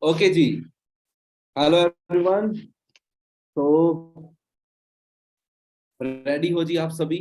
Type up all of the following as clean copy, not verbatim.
Okay जी। Hello everyone. तो ready हो जी आप सभी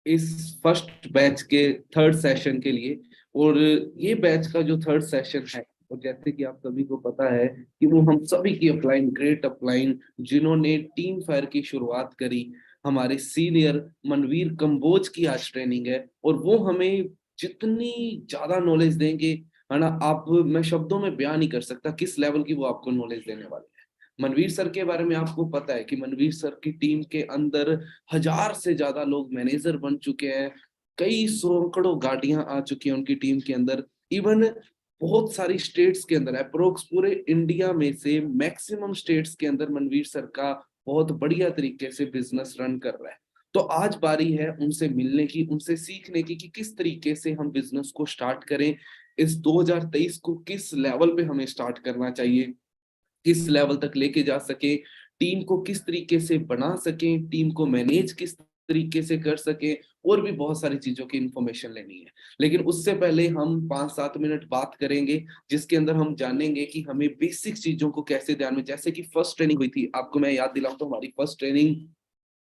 इस फर्स्ट बैच के थर्ड सेशन के लिए। और ये बैच का जो थर्ड सेशन है, और जैसे कि आप सभी को पता है कि वो हम सभी की अपलाइन ग्रेट अपलाइन जिन्होंने टीम फायर की शुरुआत करी, हमारे सीनियर मनवीर कंबोज की आज ट्रेनिंग है। और वो हमें जितनी ज्यादा नॉलेज देंगे, है ना, आप मैं शब्दों में बयान नहीं कर सकता किस लेवल की वो आपको नॉलेज देने वाले हैं। मनवीर सर के बारे में आपको पता है कि मनवीर सर की टीम के अंदर 1000 से ज्यादा लोग मैनेजर बन चुके हैं। कई सैकड़ों गाड़ियां आ चुकी हैं उनकी टीम के अंदर। इवन बहुत सारी स्टेट्स के अंदर, अप्रोक्स पूरे इंडिया में से मैक्सिमम स्टेट्स के अंदर मनवीर सर का बहुत बढ़िया तरीके से बिजनेस रन कर रहा है। तो आज बारी है उनसे मिलने की, उनसे सीखने की कि किस तरीके से हम बिजनेस को स्टार्ट करें। इस 2023 को किस लेवल पे हमें स्टार्ट करना चाहिए, किस लेवल तक लेके जा सके, टीम को किस तरीके से बना सके, टीम को मैनेज किस तरीके से कर सके, और भी बहुत सारी चीजों की इंफॉर्मेशन लेनी है। लेकिन उससे पहले हम 5-7 मिनट बात करेंगे जिसके अंदर हम जानेंगे कि हमें बेसिक चीजों को कैसे ध्यान में, जैसे कि फर्स्ट ट्रेनिंग हुई थी, आपको मैं याद दिलाऊं तो हमारी फर्स्ट ट्रेनिंग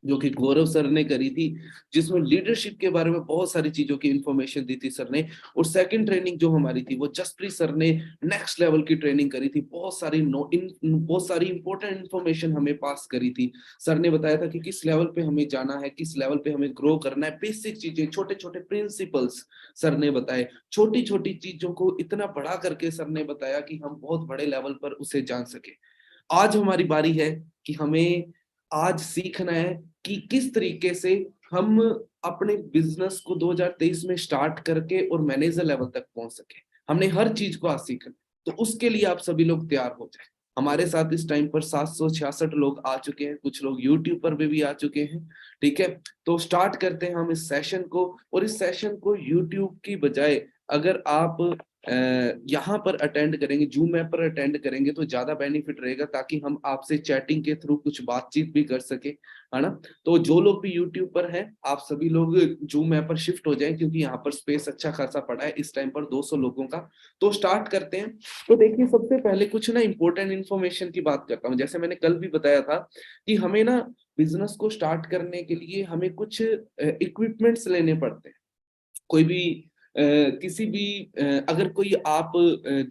जो कि गौरव सर ने करी थी, जिसमें लीडरशिप के बारे में बहुत सारी चीजों की इंफॉर्मेशन दी थी सर ने। और सेकंड ट्रेनिंग जो हमारी थी वो जसप्रीत सर ने नेक्स्ट लेवल की ट्रेनिंग करी थी, बहुत सारी इंपॉर्टेंट इंफॉर्मेशन हमें पास करी थी। सर ने बताया था कि किस लेवल पे हमें जाना है, किस लेवल पे हमें ग्रो करना है, बेसिक चीजें, छोटे छोटे प्रिंसिपल्स सर ने बताए। छोटी छोटी चीजों को इतना बड़ा करके सर ने बताया कि हम बहुत बड़े लेवल पर उसे जान सके। आज हमारी बारी है कि हमें आज सीखना है कि किस तरीके से हम अपने बिजनेस को 2023 में स्टार्ट करके और मैनेजर लेवल तक पहुंच सके। हमने हर चीज को आज सीखना, तो उसके लिए आप सभी लोग तैयार हो जाए। हमारे साथ इस टाइम पर 766 लोग आ चुके हैं, कुछ लोग यूट्यूब पर भी आ चुके हैं। ठीक है, तो स्टार्ट करते हैं हम इस सेशन को। और इस सेशन को यूट्यूब की बजाय अगर आप यहाँ पर अटेंड करेंगे, जूम ऐप पर अटेंड करेंगे तो ज्यादा बेनिफिट रहेगा, ताकि हम आपसे चैटिंग के थ्रू कुछ बातचीत भी कर सके, है ना। तो जो लोग भी यूट्यूब पर हैं, आप सभी लोग जूम ऐप पर शिफ्ट हो जाएं, क्योंकि यहाँ पर स्पेस अच्छा खासा पड़ा है इस टाइम पर 200 लोगों का। तो स्टार्ट करते हैं। तो देखिए, सबसे पहले कुछ ना इंपॉर्टेंट इन्फॉर्मेशन की बात करता हूँ। जैसे मैंने कल भी बताया था कि हमें ना बिजनेस को स्टार्ट करने के लिए हमें कुछ इक्विपमेंट्स लेने पड़ते हैं। कोई भी किसी भी अगर कोई आप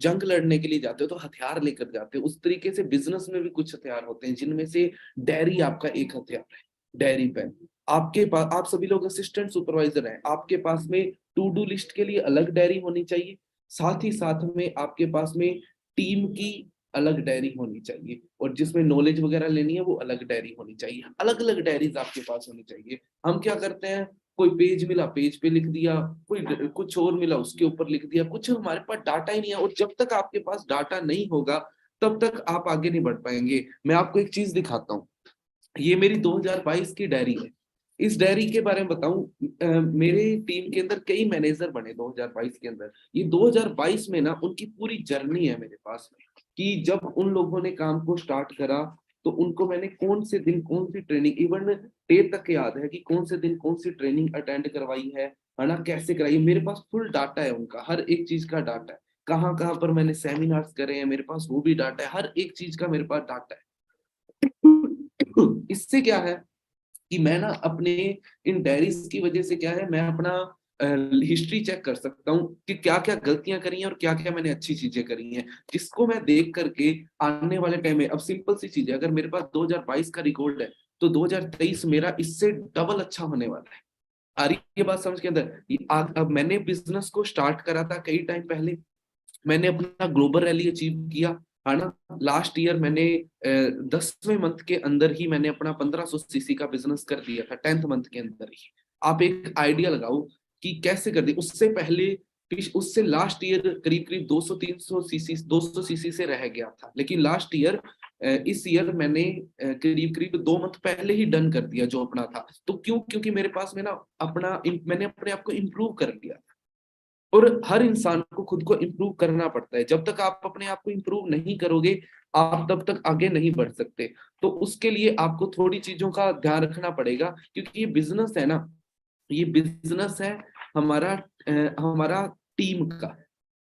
जंग लड़ने के लिए जाते हो तो हथियार लेकर जाते हो, उस तरीके से बिजनेस में भी कुछ हथियार होते हैं, जिनमें से डायरी आपका एक हथियार है। डायरी पेन आपके पास, आप सभी लोग असिस्टेंट सुपरवाइजर हैं, आपके पास में टू डू लिस्ट के लिए अलग डायरी होनी चाहिए। साथ ही साथ में आपके पास में टीम की अलग डायरी होनी चाहिए, और जिसमें नॉलेज वगैरह लेनी है वो अलग डायरी होनी चाहिए। अलग अलग डायरीज आपके पास होनी चाहिए। हम क्या करते हैं, कोई पेज मिला पेज पे लिख दिया, कोई कुछ और मिला उसके ऊपर लिख दिया, कुछ हमारे पास डाटा ही नहीं है। और जब तक आपके पास डाटा नहीं होगा तब तक आप आगे नहीं बढ़ पाएंगे। मैं आपको एक चीज दिखाता हूँ, ये मेरी 2022 की डायरी है। इस डायरी के बारे में बताऊं, मेरे टीम के अंदर कई मैनेजर बने 2022 के अंदर। ये 2022 में ना उनकी पूरी जर्नी है मेरे पास में, कि जब उन लोगों ने काम को स्टार्ट करा तो उनको मैंने कौन से दिन कौन सी ट्रेनिंग, इवन डेट तक याद है कि कौन से दिन कौन सी ट्रेनिंग अटेंड करवाई है ना, कैसे कराई। मेरे पास फुल डाटा है, उनका हर एक चीज का डाटा है। कहाँ कहाँ पर मैंने सेमिनार्स करे हैं, मेरे पास वो भी डाटा है, हर एक चीज का मेरे पास डाटा है। इससे क्या है कि मैं ना अपने इन डायरीज की वजह से क्या है, मैं अपना हिस्ट्री चेक कर सकता हूँ कि क्या क्या गलतियां करी हैं और क्या क्या मैंने अच्छी चीजें करी हैं, जिसको मैं देख करके आने वाले टाइम में, अब सिंपल सी चीज है, अगर मेरे पास 2022 का रिकॉर्ड है तो 2023 मेरा इससे डबल अच्छा होने वाला है। आ रही है बात समझ के अंदर? अब मैंने बिजनेस को स्टार्ट करा था कई टाइम पहले, मैंने अपना ग्लोबल रैली अचीव किया, है ना। लास्ट ईयर मैंने 10वें मंथ के अंदर ही मैंने अपना 1500 सीसी का बिजनेस कर दिया था, 10th मंथ के अंदर ही। आप एक आइडिया लगाओ कि कैसे कर दी। उससे पहले उससे लास्ट ईयर करीब करीब 200-300 सीसी, 200 सीसी से रह गया था, लेकिन लास्ट ईयर, इस ईयर मैंने करीब करीब 2 मंथ पहले ही डन कर दिया जो अपना था। तो क्यों? क्योंकि मेरे पास में ना मैंने अपने आप को इम्प्रूव कर लिया। और हर इंसान को खुद को इम्प्रूव करना पड़ता है, जब तक आप अपने आप को इम्प्रूव नहीं करोगे आप तब तक आगे नहीं बढ़ सकते। तो उसके लिए आपको थोड़ी चीजों का ध्यान रखना पड़ेगा, क्योंकि ये बिजनेस है ना, ये बिजनेस है हमारा, हमारा टीम का।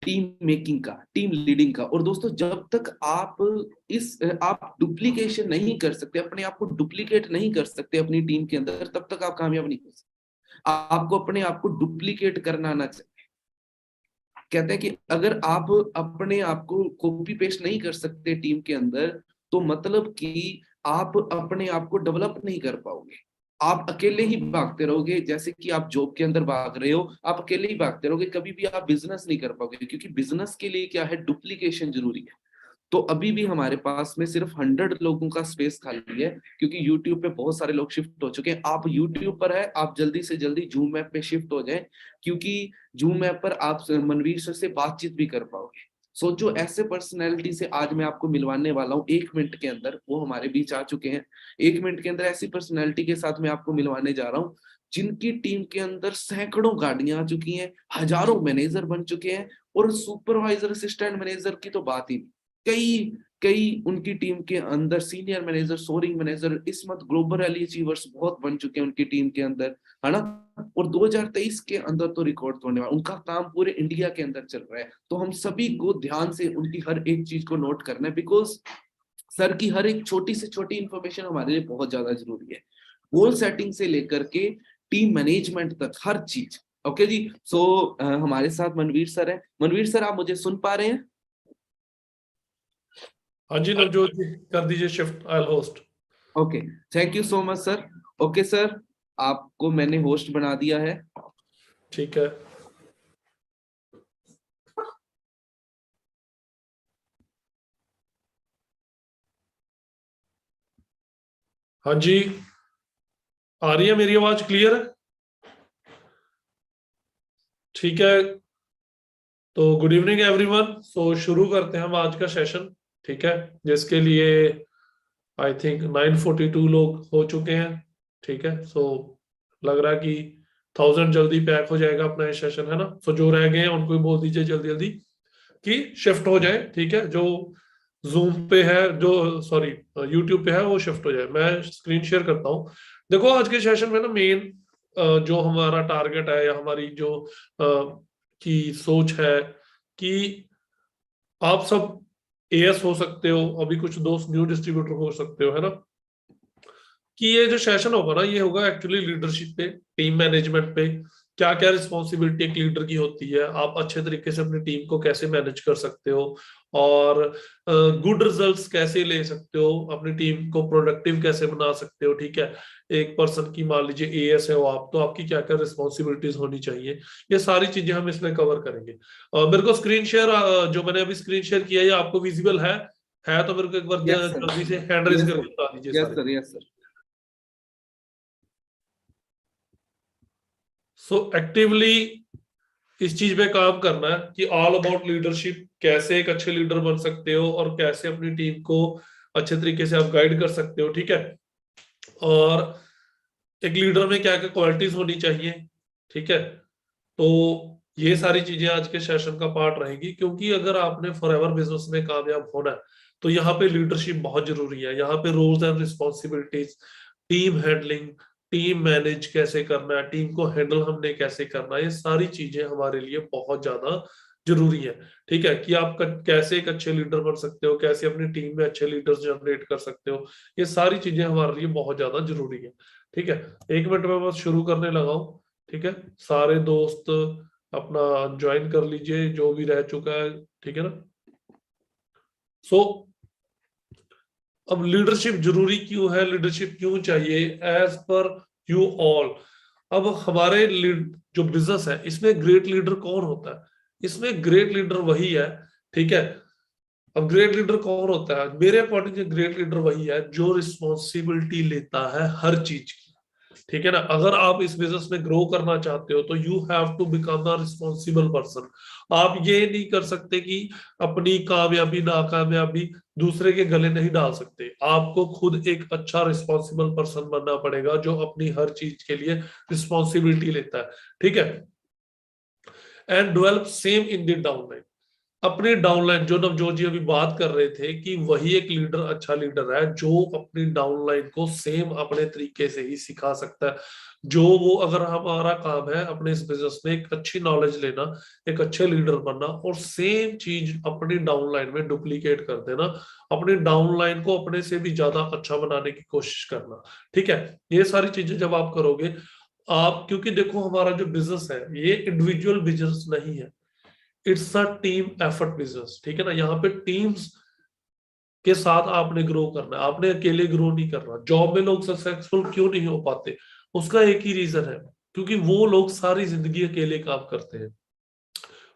टीम मेकिंग का, टीम लीडिंग का। और दोस्तों जब तक आप डुप्लीकेशन नहीं कर सकते, अपने आप को डुप्लीकेट नहीं कर सकते अपनी टीम के अंदर, तब तक आप कामयाब नहीं हो सकते। आपको अपने आप को डुप्लीकेट करना आना चाहिए। कहते हैं कि अगर आप अपने आप को कॉपी पेस्ट नहीं कर सकते टीम के अंदर, तो मतलब कि आप अपने आप को डेवलप नहीं कर पाओगे। आप अकेले ही भागते रहोगे, जैसे कि आप जॉब के अंदर भाग रहे हो, आप अकेले ही भागते रहोगे, कभी भी आप बिजनेस नहीं कर पाओगे। क्योंकि बिजनेस के लिए क्या है, डुप्लीकेशन जरूरी है। तो अभी भी हमारे पास में सिर्फ 100 लोगों का स्पेस खाली है, क्योंकि यूट्यूब पे बहुत सारे लोग शिफ्ट हो चुके हैं। आप यूट्यूब पर है, आप जल्दी से जल्दी जूम ऐप पे शिफ्ट हो जाएं, क्योंकि जूम ऐप पर आप मनवीर सर से बातचीत भी कर पाओगे। सोचो, ऐसे पर्सनैलिटी से आज मैं आपको मिलवाने वाला हूँ 1 मिनट के अंदर, वो हमारे बीच आ चुके हैं। 1 मिनट के अंदर ऐसी पर्सनैलिटी के साथ मैं आपको मिलवाने जा रहा हूँ, जिनकी टीम के अंदर सैकड़ों गाड़ियां आ चुकी हैं, हजारों मैनेजर बन चुके हैं, और सुपरवाइजर असिस्टेंट मैनेजर की तो बात ही नहीं। कई कई उनकी टीम के अंदर सीनियर मैनेजर, सोरिंग मैनेजर, इसमत ग्लोबल रैली अचीवर्स बहुत बन चुके हैं उनकी टीम के अंदर, है ना। और 2023 के अंदर तो रिकॉर्ड तोड़ने वाला, उनका काम पूरे इंडिया के अंदर चल रहा है। तो हम सभी को ध्यान से उनकी हर एक चीज को नोट करना है, बिकॉज सर की हर एक छोटी से छोटी इंफॉर्मेशन हमारे लिए बहुत ज्यादा जरूरी है। गोल सेटिंग से लेकर के टीम मैनेजमेंट तक हर चीज। ओके जी। सो हमारे साथ मनवीर सर है। मनवीर सर, आप मुझे सुन पा रहे हैं? हाँ जी नवजोत जी, कर दीजिए shift, I host. Okay, thank you so much sir. Okay sir, आपको मैंने होस्ट बना दिया है। ठीक है। हाँ जी, आ रही है मेरी आवाज क्लियर है? ठीक है, तो गुड इवनिंग एवरीवन। सो शुरू करते हैं हम आज का सेशन, ठीक है, जिसके लिए आई थिंक 942 लोग हो चुके हैं। ठीक है, सो लग रहा है कि 1000 जल्दी पैक हो जाएगा अपना ये सेशन, है ना। सो जो रह गए हैं उनको भी बोल दीजिए जल्दी जल्दी कि शिफ्ट हो जाए, ठीक है। जो जूम पे है, जो सॉरी यूट्यूब पे है, वो शिफ्ट हो जाए। मैं स्क्रीन शेयर करता हूँ। देखो आज के सेशन में ना मेन जो हमारा टारगेट है, या हमारी जो की सोच है कि आप सब एएस हो सकते हो, अभी कुछ दोस्त न्यू डिस्ट्रीब्यूटर हो सकते हो, है ना। कि ये जो सेशन होगा ना, ये होगा एक्चुअली लीडरशिप पे, टीम मैनेजमेंट पे। क्या क्या रिस्पॉन्सिबिलिटी एक लीडर की होती है, आप अच्छे तरीके से अपनी टीम को कैसे मैनेज कर सकते हो, और गुड रिजल्ट्स कैसे ले सकते हो, अपनी टीम को प्रोडक्टिव कैसे बना सकते हो। ठीक है, एक पर्सन की मान लीजिए एएस है वो आप, तो आपकी क्या क्या रिस्पॉन्सिबिलिटीज होनी चाहिए, ये सारी चीजें हम इसमें कवर करेंगे। मेरे को स्क्रीन शेयर जो मैंने अभी स्क्रीन शेयर किया है, ये आपको विजिबल है तो मेरे को एक बार यस सर, जल्दी से हैंड रेज यस करके सर, बता दीजिए यस सारे। Sir, yes sir. So actively इस चीज पे काम करना है कि ऑल अबाउट लीडरशिप, कैसे एक अच्छे लीडर बन सकते हो और कैसे अपनी टीम को अच्छे तरीके से आप गाइड कर सकते हो। ठीक है, और एक लीडर में क्या क्या क्वालिटीज होनी चाहिए। ठीक है, तो ये सारी चीजें आज के सेशन का पार्ट रहेगी, क्योंकि अगर आपने फॉरएवर बिजनेस में कामयाब होना है तो यहाँ पे लीडरशिप बहुत जरूरी है। यहाँ पे roles and responsibilities, team handling, team manage कैसे करना है, टीम को हैंडल हमने कैसे करना है, ये सारी चीजें हमारे लिए बहुत ज्यादा जरूरी है। ठीक है, कि आप कैसे एक अच्छे लीडर बन सकते हो, कैसे अपनी टीम में अच्छे लीडर्स जनरेट कर सकते हो, ये सारी चीजें हमारे लिए बहुत ज्यादा जरूरी है। ठीक है, 1 मिनट में बस शुरू करने लगा हूं। ठीक है, सारे दोस्त अपना ज्वाइन कर लीजिए जो भी रह चुका है, ठीक है ना। सो अब लीडरशिप जरूरी क्यों है, लीडरशिप क्यों चाहिए एज पर यू ऑल। अब हमारे जो बिजनेस है इसमें ग्रेट लीडर कौन होता है, इसमें ग्रेट लीडर वही है। ठीक है, अब ग्रेट लीडर कौन होता है, मेरे अकॉर्डिंग ग्रेट लीडर वही है जो रिस्पॉन्सिबिलिटी लेता है हर चीज की। ठीक है ना, अगर आप इस बिजनेस में ग्रो करना चाहते हो तो you have to become a responsible person. आप ये नहीं कर सकते कि अपनी कामयाबी नाकामयाबी दूसरे के गले नहीं डाल सकते। आपको खुद एक अच्छा रिस्पॉन्सिबल पर्सन बनना पड़ेगा जो अपनी हर चीज के लिए रिस्पॉन्सिबिलिटी लेता है। ठीक है, and develop same in the down line. अपनी डाउनलाइन, जो नवजोत जी अभी बात कर रहे थे कि वही एक लीडर, अच्छा लीडर है जो अपनी डाउनलाइन को सेम अपने तरीके से ही सिखा सकता है। जो वो, अगर हमारा काम है अपने इस बिजनेस में एक अच्छी नॉलेज लेना, एक अच्छे लीडर बनना और सेम चीज अपनी डाउनलाइन में डुप्लीकेट कर देना, अपनी डाउनलाइन को अपने से भी ज्यादा अच्छा बनाने की कोशिश करना। ठीक है, ये सारी चीजें जब आप करोगे, आप, क्योंकि देखो हमारा जो बिजनेस है ये इंडिविजुअल बिजनेस नहीं है, it's a team effort business. ठीक है ना, यहाँ पे टीम्स के साथ आपने ग्रो करना है, आपने अकेले ग्रो नहीं करना। जॉब में लोग सक्सेसफुल क्यों नहीं हो पाते, उसका एक ही रीजन है, क्योंकि वो लोग सारी जिंदगी अकेले काम करते हैं,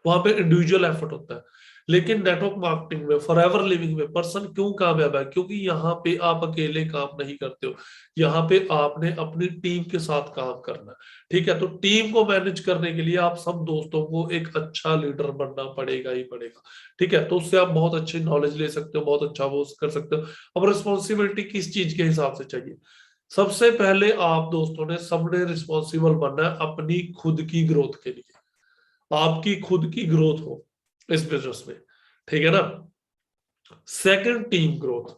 वहां पे इंडिविजुअल एफर्ट होता है। लेकिन नेटवर्क मार्केटिंग में, फॉरएवर लिविंग में पर्सन क्यों कामयाब है, क्योंकि यहाँ पे आप अकेले काम नहीं करते हो, यहाँ पे आपने अपनी टीम के साथ काम करना है। ठीक है, तो टीम को मैनेज करने के लिए आप सब दोस्तों को एक अच्छा लीडर बनना पड़ेगा ही पड़ेगा। ठीक है, तो उससे आप बहुत अच्छी नॉलेज ले सकते हो, बहुत अच्छा वो कर सकते हो। अब रिस्पॉन्सिबिलिटी किस चीज के हिसाब से चाहिए, सबसे पहले आप दोस्तों ने सबने रिस्पॉन्सिबल बनना है अपनी खुद की ग्रोथ के लिए, आपकी खुद की ग्रोथ हो इस बिजनेस में। ठीक है ना। सेकंड, टीम ग्रोथ,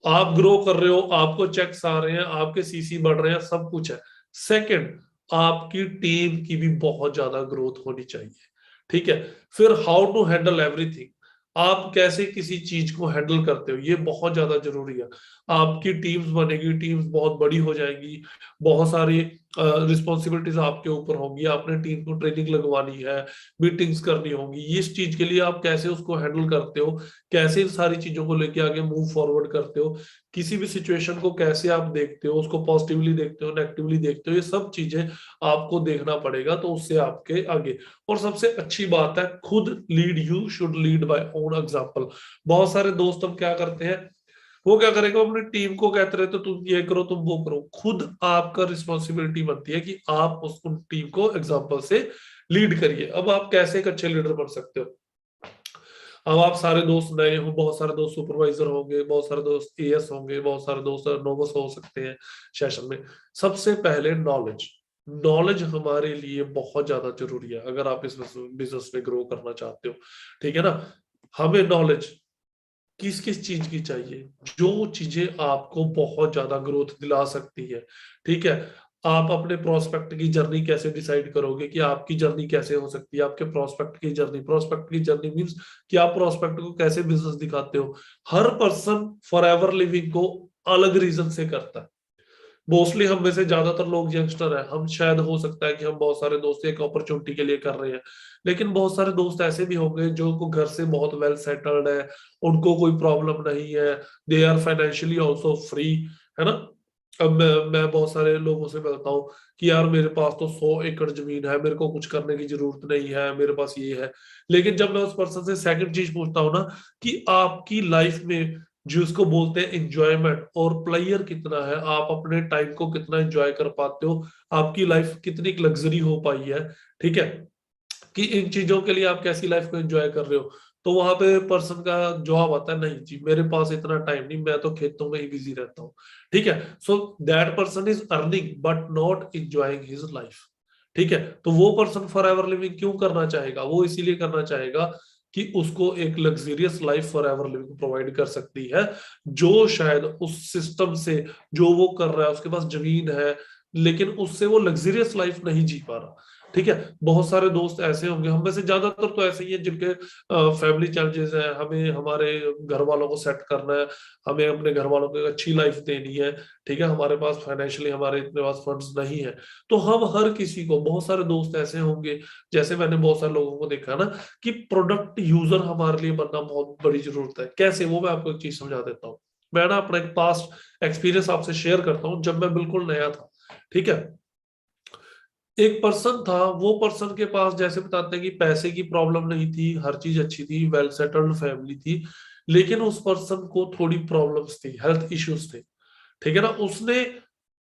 आप ग्रो कर रहे हो, आपको चेक्स आ रहे हैं, आपके सीसी बढ़ रहे हैं, सब कुछ है। सेकंड, आपकी टीम की भी बहुत ज्यादा ग्रोथ होनी चाहिए। ठीक है, फिर हाउ टू हैंडल एवरीथिंग, आप कैसे किसी चीज को हैंडल करते हो, ये बहुत ज्यादा जरूरी है। आपकी टीम्स बनेगी, टीम्स बहुत बड़ी हो जाएंगी, बहुत सारी रिस्पॉन्सिबिलिटीज आपके ऊपर होंगी, आपने टीम को ट्रेनिंग लगवानी है, मीटिंग्स करनी होंगी, इस चीज के लिए आप कैसे उसको हैंडल करते हो, कैसे इन सारी चीजों को लेके आगे मूव फॉरवर्ड करते हो, किसी भी सिचुएशन को कैसे आप देखते हो, उसको पॉजिटिवली देखते हो, नेगेटिवली देखते हो, ये सब चीजें आपको देखना पड़ेगा, तो उससे आपके आगे। और सबसे अच्छी बात है, खुद lead, you should lead by own example. बहुत सारे दोस्त अब क्या करते हैं, वो क्या करेगा, अपनी टीम को कहते रहते तो तुम ये करो, तुम वो करो। खुद आपका रिस्पॉन्सिबिलिटी बनती है कि आप उस उन टीम को एग्जांपल से लीड करिए। अब आप कैसे एक अच्छे लीडर बन सकते हो, अब आप सारे दोस्त नए हो, बहुत सारे दोस्त सुपरवाइजर होंगे, बहुत सारे दोस्त एएस होंगे, बहुत सारे दोस्त नोवस हो सकते हैं सेशन में। सबसे पहले नॉलेज, नॉलेज हमारे लिए बहुत ज्यादा जरूरी है अगर आप इस बिजनेस में ग्रो करना चाहते हो। ठीक है ना, हमें नॉलेज किस किस चीज की चाहिए, जो चीजें आपको बहुत ज्यादा ग्रोथ दिला सकती है। ठीक है, आप अपने प्रोस्पेक्ट की जर्नी कैसे डिसाइड करोगे कि आपकी जर्नी कैसे हो सकती है, आपके प्रोस्पेक्ट की जर्नी, प्रोस्पेक्ट की जर्नी मींस कि आप प्रोस्पेक्ट को कैसे बिजनेस दिखाते हो। हर पर्सन फॉरएवर लिविंग को अलग रीजन से करता है। मोस्टली हम में से ज्यादातर लोग यंगस्टर है, हम शायद, हो सकता है कि हम बहुत सारे दोस्त एक अपॉर्चुनिटी के लिए कर रहे हैं, लेकिन बहुत सारे दोस्त ऐसे भी होंगे जो को घर से बहुत वेल सेटल्ड है, उनको कोई प्रॉब्लम नहीं है, they are financially also free, है ना। अब मैं बहुत सारे लोगों से मिलता हूँ कि यार मेरे पास तो 100 एकड़ जमीन है, मेरे को कुछ करने की जरूरत नहीं है, मेरे पास ये है। लेकिन जब मैं उस पर्सन से सेकंड चीज पूछता हूँ ना, कि आपकी लाइफ में जो उसको बोलते हैं एंजॉयमेंट और प्लेयर कितना है, आप अपने टाइम को कितना एंजॉय कर पाते हो, आपकी लाइफ कितनी लग्जरी हो पाई है। ठीक है, कि इन चीजों के लिए आप कैसी लाइफ को एंजॉय कर रहे हो, तो वहां पे पर्सन का जवाब आता है, नहीं जी मेरे पास इतना टाइम नहीं, मैं तो खेतों में ही बिजी रहता हूँ। ठीक है, so that person is earning but not enjoying his life. ठीक है, तो वो पर्सन फॉर एवर लिविंग क्यों करना चाहेगा, वो इसीलिए करना चाहेगा कि उसको एक luxurious life for ever living provide कर सकती है, जो शायद उस सिस्टम से, जो वो कर रहा है, उसके पास जमीन है लेकिन उससे वो लग्जरियस लाइफ नहीं जी पा रहा। ठीक है, बहुत सारे दोस्त ऐसे होंगे, हम में से ज्यादातर तो ऐसे ही है जिनके फैमिली चैलेंजेस है, हमें हमारे घर वालों को सेट करना है, हमें अपने घर वालों को एक अच्छी लाइफ देनी है। ठीक है, हमारे पास फाइनेंशियली हमारे इतने पास फंड्स नहीं है, तो हम हर किसी को, बहुत सारे दोस्त ऐसे होंगे, जैसे मैंने बहुत सारे लोगों को देखा ना, कि प्रोडक्ट यूजर हमारे लिए बनना बहुत बड़ी जरूरत है। कैसे, वो मैं आपको एक चीज समझा देता हूँ। मैं ना अपना एक पास्ट एक्सपीरियंस आपसे शेयर करता हूँ, जब मैं बिल्कुल नया था। ठीक है, एक पर्सन था, वो पर्सन के पास, जैसे बताते हैं कि पैसे की प्रॉब्लम नहीं थी, हर चीज अच्छी थी, वेल सेटल्ड फैमिली थी, लेकिन उस पर्सन को थोड़ी प्रॉब्लम्स थी, हेल्थ इश्यूज थे। ठीक है ना, उसने,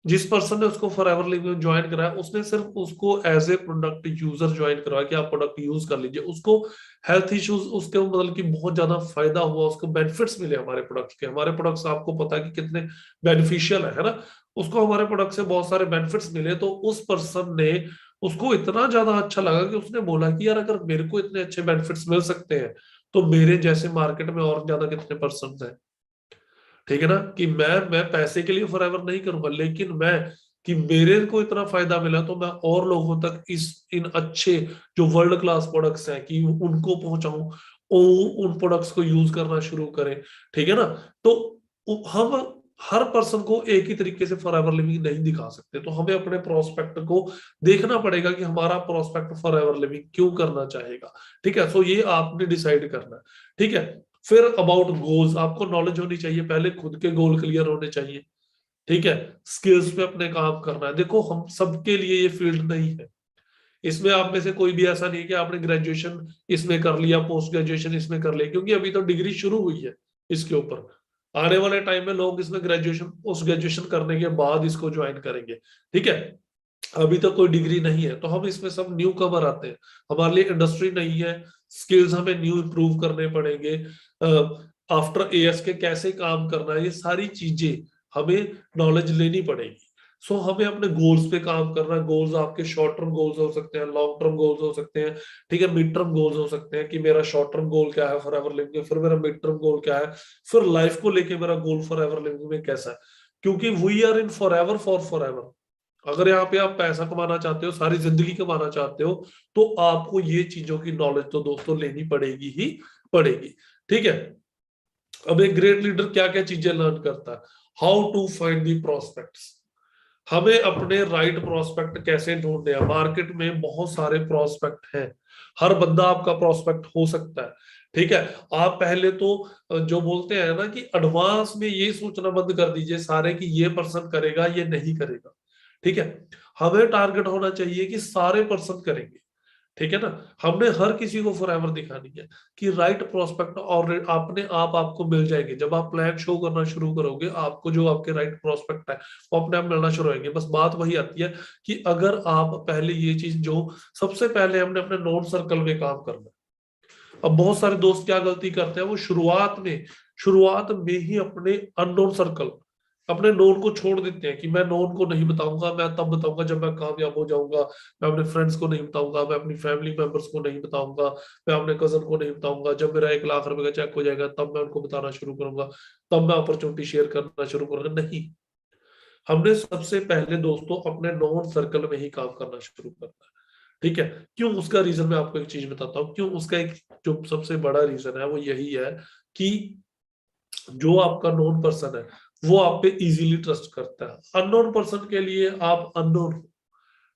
जिस पर्सन ने उसको फॉरएवर लिविंग में ज्वाइन कराया, उसने सिर्फ उसको as a product user join करवाया कि आप प्रोडक्ट यूज कर लीजिए। उसको हेल्थ इश्यूज, उसके मतलब कि बहुत ज्यादा फायदा हुआ, उसको बेनिफिट्स मिले हमारे प्रोडक्ट के। हमारे प्रोडक्ट्स आपको पता है कि कितने बेनिफिशियल है ना। उसको हमारे प्रोडक्ट से बहुत सारे बेनिफिट्स मिले, तो उस पर्सन ने, उसको इतना ज्यादा अच्छा लगा कि उसने बोला कि यार अगर मेरे को इतने अच्छे बेनिफिट्स मिल सकते हैं तो मेरे जैसे मार्केट में और ज्यादा कितने पर्सन हैं, ठीक है ना। कि मैं पैसे के लिए फॉरएवर नहीं करूंगा, लेकिन मैं कि मेरे को इतना फायदा मिला तो मैं और लोगों तक इस इन अच्छे जो वर्ल्ड क्लास प्रोडक्ट्स हैं कि उनको पहुंचाऊं, उन प्रोडक्ट्स को यूज करना शुरू करें, ठीक है ना। तो हम हर पर्सन को एक ही तरीके से फॉरएवर लिविंग नहीं दिखा सकते, तो हमें अपने प्रोस्पेक्ट को देखना पड़ेगा कि हमारा प्रोस्पेक्ट फॉरएवर लिविंग क्यों करना चाहेगा, ठीक है। सो ये आपने डिसाइड करना है, ठीक है। फिर अबाउट गोल्स, आपको नॉलेज होनी चाहिए, पहले खुद के गोल क्लियर होने चाहिए, ठीक है। स्किल्स पे अपने काम करना है। देखो हम सबके लिए ये फील्ड नहीं है, इसमें आप में से कोई भी ऐसा नहीं है कि आपने ग्रेजुएशन इसमें कर लिया, पोस्ट ग्रेजुएशन इसमें कर लिया, क्योंकि अभी तो डिग्री शुरू हुई है इसके ऊपर। आने वाले टाइम में लोग इसमें ग्रेजुएशन पोस्ट ग्रेजुएशन करने के बाद इसको ज्वाइन करेंगे, ठीक है। अभी तक कोई डिग्री नहीं है, तो हम इसमें सब न्यू कमर आते हैं, हमारे लिए इंडस्ट्री नहीं है, स्किल्स हमें न्यू इंप्रूव करने पड़ेंगे। आफ्टर एएस के कैसे काम करना है, ये सारी चीजें हमें नॉलेज लेनी पड़ेगी। सो हमें अपने गोल्स पे काम करना है। गोल्स आपके शॉर्ट टर्म गोल्स हो सकते हैं, लॉन्ग टर्म गोल्स हो सकते हैं, ठीक है। मिड टर्म गोल्स हो सकते हैं कि मेरा शॉर्ट टर्म गोल क्या है फॉरएवर लिविंग में, फिर मेरा मिड टर्म गोल क्या है, फिर लाइफ को लेके मेरा गोल फॉरएवर लिविंग में कैसा है, क्योंकि we are in forever for forever. अगर यहाँ पे आप पैसा कमाना चाहते हो, सारी जिंदगी कमाना चाहते हो, तो आपको ये चीजों की नॉलेज तो दोस्तों लेनी पड़ेगी ही पड़ेगी, ठीक है। अब एक ग्रेट लीडर क्या क्या चीजें लर्न करता है, how to find the prospects, हमें अपने राइट प्रोस्पेक्ट कैसे ढूंढने हैं। मार्केट में बहुत सारे प्रोस्पेक्ट हैं, हर बंदा आपका प्रोस्पेक्ट हो सकता है, ठीक है। आप पहले तो जो बोलते हैं ना कि एडवांस में ये सोचना बंद कर दीजिए सारे कि ये पर्सन करेगा ये नहीं करेगा, ठीक है। हमें टारगेट होना चाहिए कि सारे पर्सन करेंगे, ठीक है ना। हमने हर किसी को फॉरएवर दिखानी है कि राइट प्रोस्पेक्ट और अपने आप आपको मिल जाएंगे। जब आप प्लान शो करना शुरू करोगे, आपको जो आपके राइट प्रोस्पेक्ट है वो अपने आप मिलना शुरू होंगे। बस बात वही आती है कि अगर आप पहले ये चीज जो सबसे पहले हमने अपने नोन सर्कल में काम करना है। अब बहुत सारे दोस्त क्या गलती करते हैं, वो शुरुआत में ही अपने अननोन सर्कल, अपने नोन को छोड़ देते हैं कि मैं नोन को नहीं बताऊंगा, मैं तब बताऊंगा जब मैं कामयाब हो जाऊंगा, मैं अपने फ्रेंड्स को नहीं बताऊंगा, मैं अपनी फैमिली मेंबर्स को नहीं बताऊंगा, मैं अपने कजन को नहीं बताऊंगा, जब मेरा 1 लाख रुपए का चेक हो जाएगा तब मैं उनको बताना शुरू करूंगा, तब मैं अपॉर्चुनिटी शेयर करना शुरू करूंगा। नहीं, हमने सबसे पहले दोस्तों अपने नोन सर्कल में ही काम करना शुरू करना है, ठीक है। क्यों, उसका रीजन मैं आपको एक चीज बताता हूँ क्यों। उसका एक जो सबसे बड़ा रीजन है वो यही है कि जो आपका नोन पर्सन है वो आप पे इजीली ट्रस्ट करता है। अननोन पर्सन के लिए आप अननोन हो,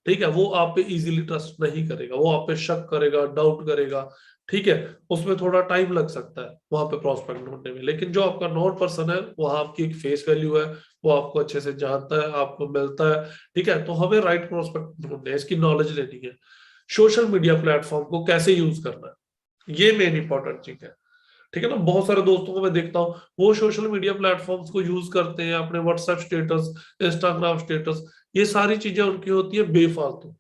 ठीक है, वो आप पे इजीली ट्रस्ट नहीं करेगा, वो आप पे शक करेगा, डाउट करेगा, ठीक है। उसमें थोड़ा टाइम लग सकता है वहां पे प्रोस्पेक्ट ढूंढने में, लेकिन जो आपका नॉन पर्सन है वहां आपकी एक फेस वैल्यू है, वो आपको अच्छे से जानता है, आपको मिलता है, ठीक है। तो हमें राइट प्रोस्पेक्ट ढूंढने हैं, इसकी नॉलेज लेनी है। सोशल मीडिया प्लेटफॉर्म को कैसे यूज करना है, ये मेन इंपॉर्टेंट चीज है, ठीक है ना। बहुत सारे दोस्तों को मैं देखता हूँ वो सोशल मीडिया प्लेटफॉर्म्स को यूज करते हैं, अपने व्हाट्सएप स्टेटस, इंस्टाग्राम स्टेटस, ये सारी चीजें उनकी होती है बेफालतू,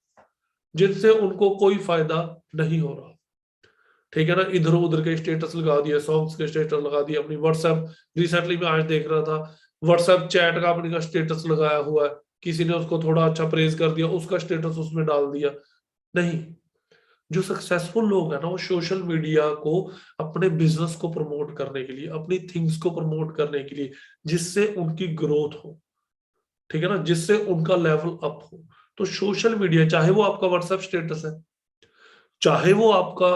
जिनसे उनको कोई फायदा नहीं हो रहा, ठीक है ना। इधर उधर के स्टेटस लगा दिए, सॉन्ग्स के स्टेटस लगा दिए, अपनी व्हाट्सएप, रिसेंटली मैं आज देख रहा था व्हाट्सएप चैट का अपनी का स्टेटस लगाया हुआ है, किसी ने उसको थोड़ा अच्छा प्रेज कर दिया, उसका स्टेटस उसमें डाल दिया। नहीं, जो सक्सेसफुल लोग हैं ना वो सोशल मीडिया को अपने बिजनेस को प्रमोट करने के लिए, अपनी थिंग्स को प्रमोट करने के लिए, जिससे उनकी ग्रोथ हो, ठीक है ना, जिससे उनका लेवल अप हो। तो सोशल मीडिया, चाहे वो आपका व्हाट्सएप स्टेटस है, चाहे वो आपका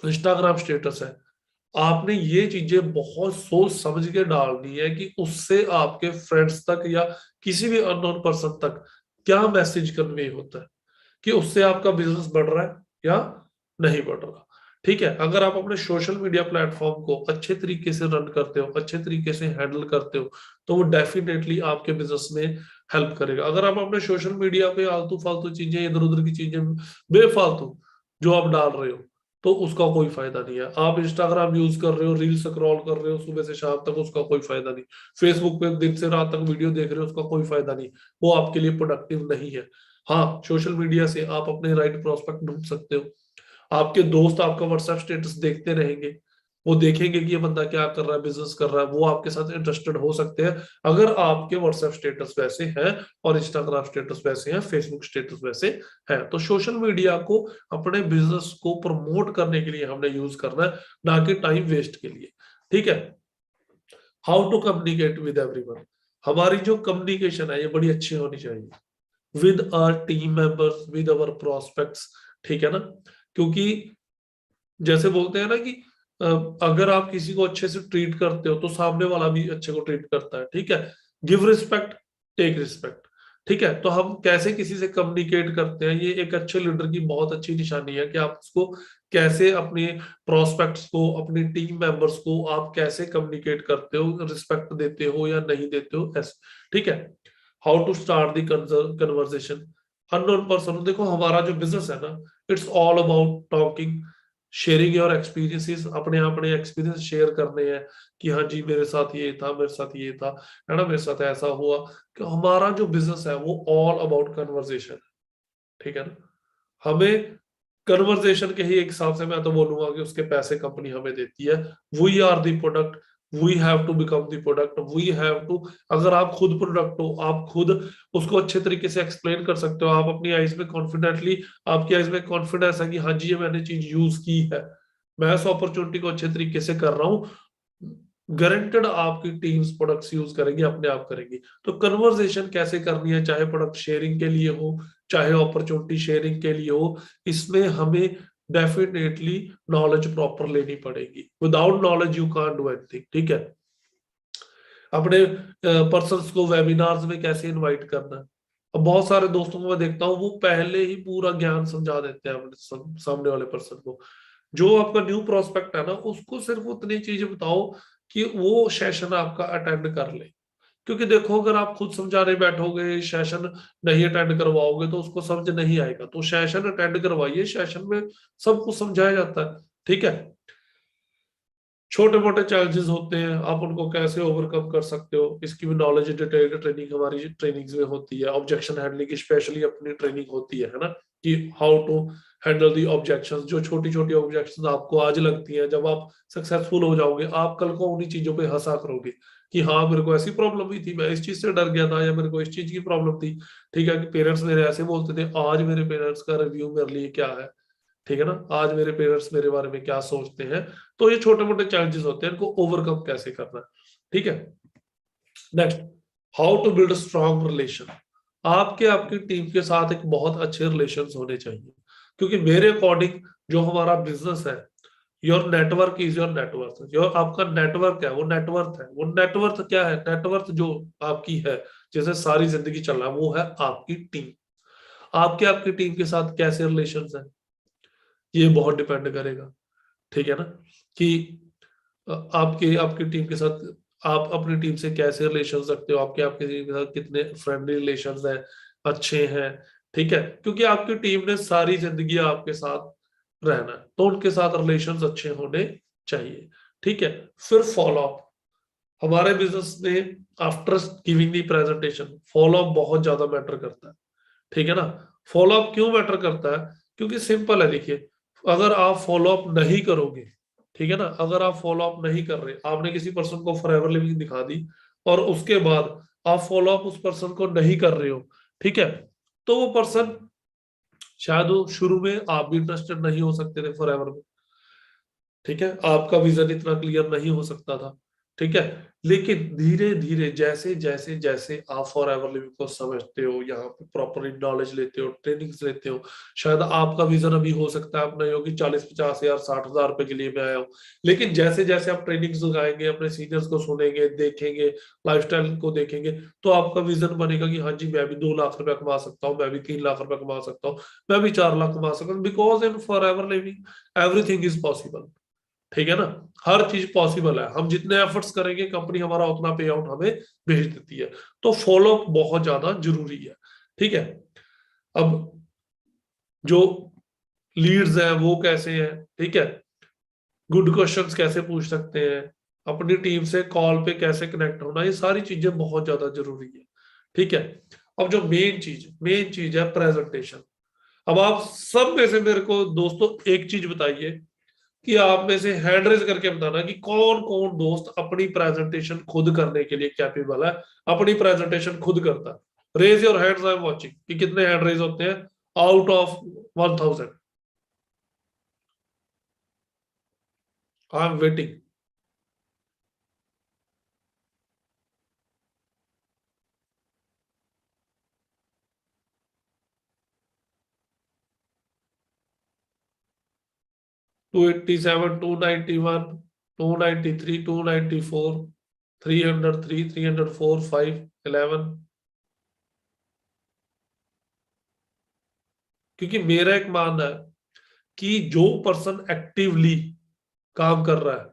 इंस्टाग्राम स्टेटस है, आपने ये चीजें बहुत सोच समझ के डालनी है कि उससे आपके फ्रेंड्स तक या किसी भी अननोन पर्सन तक क्या मैसेज कन्वे होता है, कि उससे आपका बिजनेस बढ़ रहा है या नहीं बढ़ रहा, ठीक है। अगर आप अपने सोशल मीडिया प्लेटफॉर्म को अच्छे तरीके से रन करते हो, अच्छे तरीके से हैंडल करते हो, तो वो डेफिनेटली आपके बिजनेस में हेल्प करेगा। अगर आप अपने सोशल मीडिया पे आलतू फालतू चीजें, इधर उधर की चीजें बेफालतू जो आप डाल रहे हो, तो उसका कोई फायदा नहीं है। आप इंस्टाग्राम यूज कर रहे हो, रील स्क्रॉल कर रहे हो सुबह से शाम तक, उसका कोई फायदा नहीं। फेसबुक पे दिन से रात तक वीडियो देख रहे हो, उसका कोई फायदा नहीं, वो आपके लिए प्रोडक्टिव नहीं है। हाँ, सोशल मीडिया से आप अपने राइट प्रोस्पेक्ट ढूंढ सकते हो, आपके दोस्त आपका व्हाट्सएप स्टेटस देखते रहेंगे, वो देखेंगे कि ये बंदा क्या कर रहा है, बिजनेस कर रहा है, वो आपके साथ इंटरेस्टेड हो सकते हैं अगर आपके व्हाट्सएप स्टेटस वैसे हैं और इंस्टाग्राम स्टेटस वैसे हैं, फेसबुक स्टेटस वैसे हैं। तो सोशल मीडिया को अपने बिजनेस को प्रमोट करने के लिए हमने यूज करना है, ना कि टाइम वेस्ट के लिए। ठीक है। How to communicate with everyone. हमारी जो कम्युनिकेशन है ये बड़ी अच्छी होनी चाहिए with our team members, with our prospects. ठीक है ना, क्योंकि जैसे बोलते हैं ना कि अगर आप किसी को अच्छे से ट्रीट करते हो तो सामने वाला भी अच्छे को ट्रीट करता है। ठीक है। Give respect, take respect. ठीक है। तो हम कैसे किसी से कम्युनिकेट करते हैं, ये एक अच्छे लीडर की बहुत अच्छी निशानी है कि आप उसको कैसे, अपने प्रोस्पेक्ट्स को, अपनी टीम मेंबर्स को आप कैसे कम्युनिकेट करते हो, रिस्पेक्ट देते हो या नहीं देते हो, ऐसे। ठीक है। How to start the conversation. Unknown person, देखो हमारा जो बिजनेस है ना, it's all about talking, sharing your experiences. अपने अपने एक्सपीरियंस शेयर करने हैं कि हाँ जी मेरे साथ ये था, मेरे साथ ये था, है ना, मेरे साथ ऐसा हुआ। कि हमारा जो बिजनेस है वो ऑल अबाउट कन्वर्सेशन। ठीक है ना। हमें कन्वर्सेशन के ही एक हिसाब से मैं तो बोलूंगा कि उसके पैसे कंपनी हमें देती है। We are the product, we have to become the product, we have to. अगर आप खुद प्रोडक्ट हो, आप खुद उसको अच्छे तरीके से एक्सप्लेन कर सकते हो, आप अपनी आइज में कॉन्फिडेंटली, आपकी आइज में कॉन्फिडेंस है कि हाँ जी ये मैंने चीज यूज की है, मैं इस अपॉर्चुनिटी को अच्छे तरीके से कर रहा हूँ, गारंटेड आपकी टीम्स प्रोडक्ट्स यूज करेंगी, अपने आप करेंगी। तो कन्वर्सेशन कैसे करनी है, चाहे प्रोडक्ट शेयरिंग के लिए हो, चाहे अपॉर्चुनिटी शेयरिंग के लिए हो, इसमें हमें डेफिनेटली नॉलेज प्रॉपर लेनी पड़ेगी। Without knowledge you can't do anything. ठीक है। अपने पर्सन्स को वेबिनार्स में कैसे इनवाइट करना है। अब बहुत सारे दोस्तों को मैं देखता हूँ वो पहले ही पूरा ज्ञान समझा देते हैं अपने सामने वाले पर्सन को। जो आपका न्यू प्रोस्पेक्ट है ना, उसको सिर्फ उतनी चीजें बताओ कि वो सेशन आपका अटेंड कर ले। क्योंकि देखो अगर आप खुद समझाने बैठोगे, सेशन नहीं अटेंड करवाओगे तो उसको समझ नहीं आएगा। तो सेशन अटेंड करवाइए, सेशन में सब कुछ समझाया जाता है। ठीक है। छोटे मोटे चैलेंजेस होते हैं, आप उनको कैसे ओवरकम कर सकते हो, इसकी भी नॉलेज डिटेल्ड ट्रेनिंग हमारी ट्रेनिंग्स में होती है। ऑब्जेक्शन हैंडलिंग की स्पेशली अपनी ट्रेनिंग होती है ना, कि how to handle the objections. जो छोटी छोटी ऑब्जेक्शंस आपको आज लगती हैं, जब आप सक्सेसफुल हो जाओगे आप कल को उन्हीं चीजों पे हंसा करोगे कि हाँ मेरे को ऐसी प्रॉब्लम हुई थी, मैं इस चीज से डर गया था, या मेरे को इस चीज की प्रॉब्लम थी। ठीक है। कि पेरेंट्स मेरे ऐसे बोलते थे, आज मेरे पेरेंट्स का रिव्यू मेरे लिए क्या है। ठीक है ना, आज मेरे पेरेंट्स मेरे बारे में क्या सोचते हैं। तो ये छोटे मोटे चैलेंजेस होते हैं, इनको ओवरकम कैसे करना है। ठीक है। Next, how to build strong relation. आपके आपकी टीम के साथ एक बहुत अच्छे रिलेशन होने चाहिए। क्योंकि मेरे अकॉर्डिंग जो हमारा बिजनेस है, your network is your network. जो आपका नेटवर्क है वो नेटवर्क है। वो नेटवर्क क्या है, नेटवर्क जो आपकी है, जैसे सारी जिंदगी चल रहा है, वो है आपकी टीम। आपके आपकी टीम के साथ कैसे रिलेशन है, ये बहुत डिपेंड करेगा। ठीक है ना, कि आपके आपकी टीम के साथ आप अपनी टीम से कैसे रिलेशन रखते हो, आपके आपके टीम के साथ कितने फ्रेंडली रिलेशन हैं, अच्छे हैं। ठीक है। क्योंकि आपकी टीम ने सारी जिंदगी आपके साथ रहना है, तो उनके साथ रिलेशन अच्छे होने चाहिए। ठीक है। फिर फॉलो अप। हमारे बिजनेस में after giving the presentation follow up बहुत ज्यादा मैटर करता है। ठीक है ना। फॉलो अप क्यों मैटर करता है, क्योंकि सिंपल है, देखिए अगर आप फॉलो अप नहीं करोगे, ठीक है ना, अगर आप फॉलो अप नहीं कर रहे, आपने किसी पर्सन को फॉरएवर लिविंग दिखा दी और उसके बाद आप फॉलो अप उस पर्सन को नहीं कर रहे हो, ठीक है, तो वो पर्सन, शायद वो शुरू में आप भी इंटरेस्टेड नहीं हो सकते थे फॉरएवर में। ठीक है। आपका विजन इतना क्लियर नहीं हो सकता था। ठीक है। लेकिन धीरे धीरे जैसे जैसे जैसे आप फॉर एवर लिविंग को समझते हो, यहाँ पे प्रॉपरली नॉलेज लेते हो, ट्रेनिंग्स लेते हो, शायद आपका विजन अभी हो सकता है अपना योगी 40-50 हजार 60 हजार रुपए के लिए मैं आया हूँ। लेकिन जैसे जैसे आप ट्रेनिंग्स लगाएंगे, अपने सीनियर्स को सुनेंगे, देखेंगे, लाइफस्टाइल को देखेंगे, तो आपका विजन बनेगा कि हाँ जी मैं भी 2 लाख रुपया कमा सकता हूँ, मैं भी 3 लाख रुपया कमा सकता हूँ, मैं भी 4 लाख कमा सकता हूँ। Because in for ever living everything is possible. ठीक है ना, हर चीज पॉसिबल है। हम जितने एफर्ट्स करेंगे कंपनी हमारा उतना पे आउट हमें भेज देती है। तो फॉलो अप बहुत ज्यादा जरूरी है। ठीक है। अब जो लीड्स हैं वो कैसे हैं, ठीक है, गुड क्वेश्चंस कैसे पूछ सकते हैं, अपनी टीम से कॉल पे कैसे कनेक्ट होना, ये सारी चीजें बहुत ज्यादा जरूरी है। ठीक है। अब जो मेन चीज है प्रेजेंटेशन। अब आप सब में से मेरे को दोस्तों एक चीज बताइए कि आप में से हैंड रेज करके बताना कि कौन कौन दोस्त अपनी प्रेजेंटेशन खुद करने के लिए कैपेबल है, अपनी प्रेजेंटेशन खुद करता है। Raise your hands, I am watching कि कितने हैंड रेज होते हैं out of 1000। I am waiting. 287, 291, 293, 294, 303, 304, 5, 11। क्योंकि मेरा एक मानना है कि जो पर्सन एक्टिवली काम कर रहा है,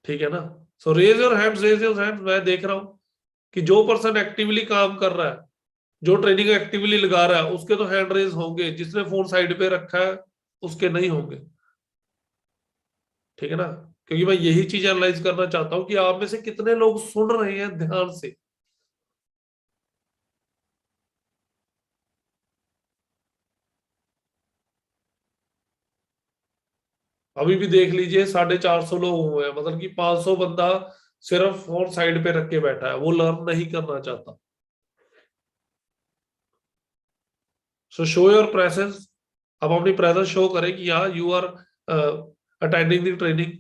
ठीक है ना, so raise your hands, raise your hands. मैं देख रहा हूं कि जो पर्सन एक्टिवली काम कर रहा है, जो ट्रेनिंग एक्टिवली लगा रहा है, उसके तो हैंड रेज होंगे। जिसने फोन साइड पे रखा है उसके नहीं होंगे, ठीक है ना। क्योंकि मैं यही चीज एनालाइज करना चाहता हूं कि आप में से कितने लोग सुन रहे हैं ध्यान से। अभी भी देख लीजिए 450 लोग हुए हैं, मतलब कि 500 बंदा सिर्फ फोन साइड पे रख के बैठा है, वो लर्न नहीं करना चाहता। So show your presence. अब अपनी प्रेजेंस शो करें कि हाँ you are attending the training.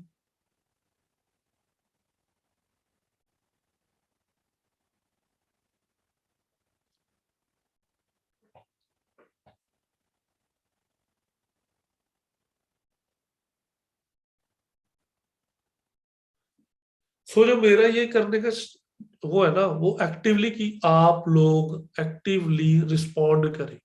So जो मेरा ये करने का वो है ना, वो एक्टिवली कि आप लोग एक्टिवली रिस्पॉन्ड करें,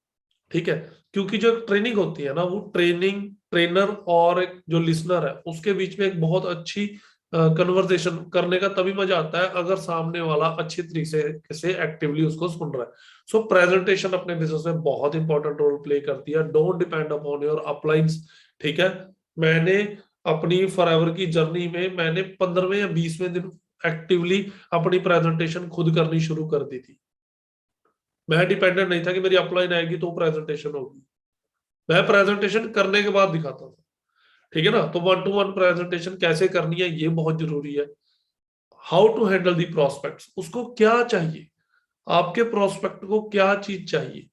ठीक है। क्योंकि जो ट्रेनिंग होती है ना, वो ट्रेनिंग ट्रेनर और एक जो लिसनर है उसके बीच में एक बहुत अच्छी कन्वर्सेशन करने का तभी मजा आता है अगर सामने वाला अच्छी तरीके से एक्टिवली उसको सुन रहा है। सो प्रेजेंटेशन अपने बिजनेस में बहुत इंपॉर्टेंट रोल प्ले करती है। डोंट डिपेंड अपॉन योर अपलाइंस, ठीक है। मैंने अपनी फॉरएवर की जर्नी में मैंने 15वें या 20वें दिन एक्टिवली अपनी प्रेजेंटेशन खुद करनी शुरू कर दी थी। मैं डिपेंडेंट नहीं था कि मेरी अपलाइन आएगी तो प्रेजेंटेशन होगी, मैं प्रेजेंटेशन करने के बाद दिखाता था, ठीक है ना। तो 1-to-1 प्रेजेंटेशन कैसे करनी है ये बहुत जरूरी है। How to handle the prospects, उसको क्या चाहिए, आपके प्रोस्पेक्ट को क्या चीज चाहिए,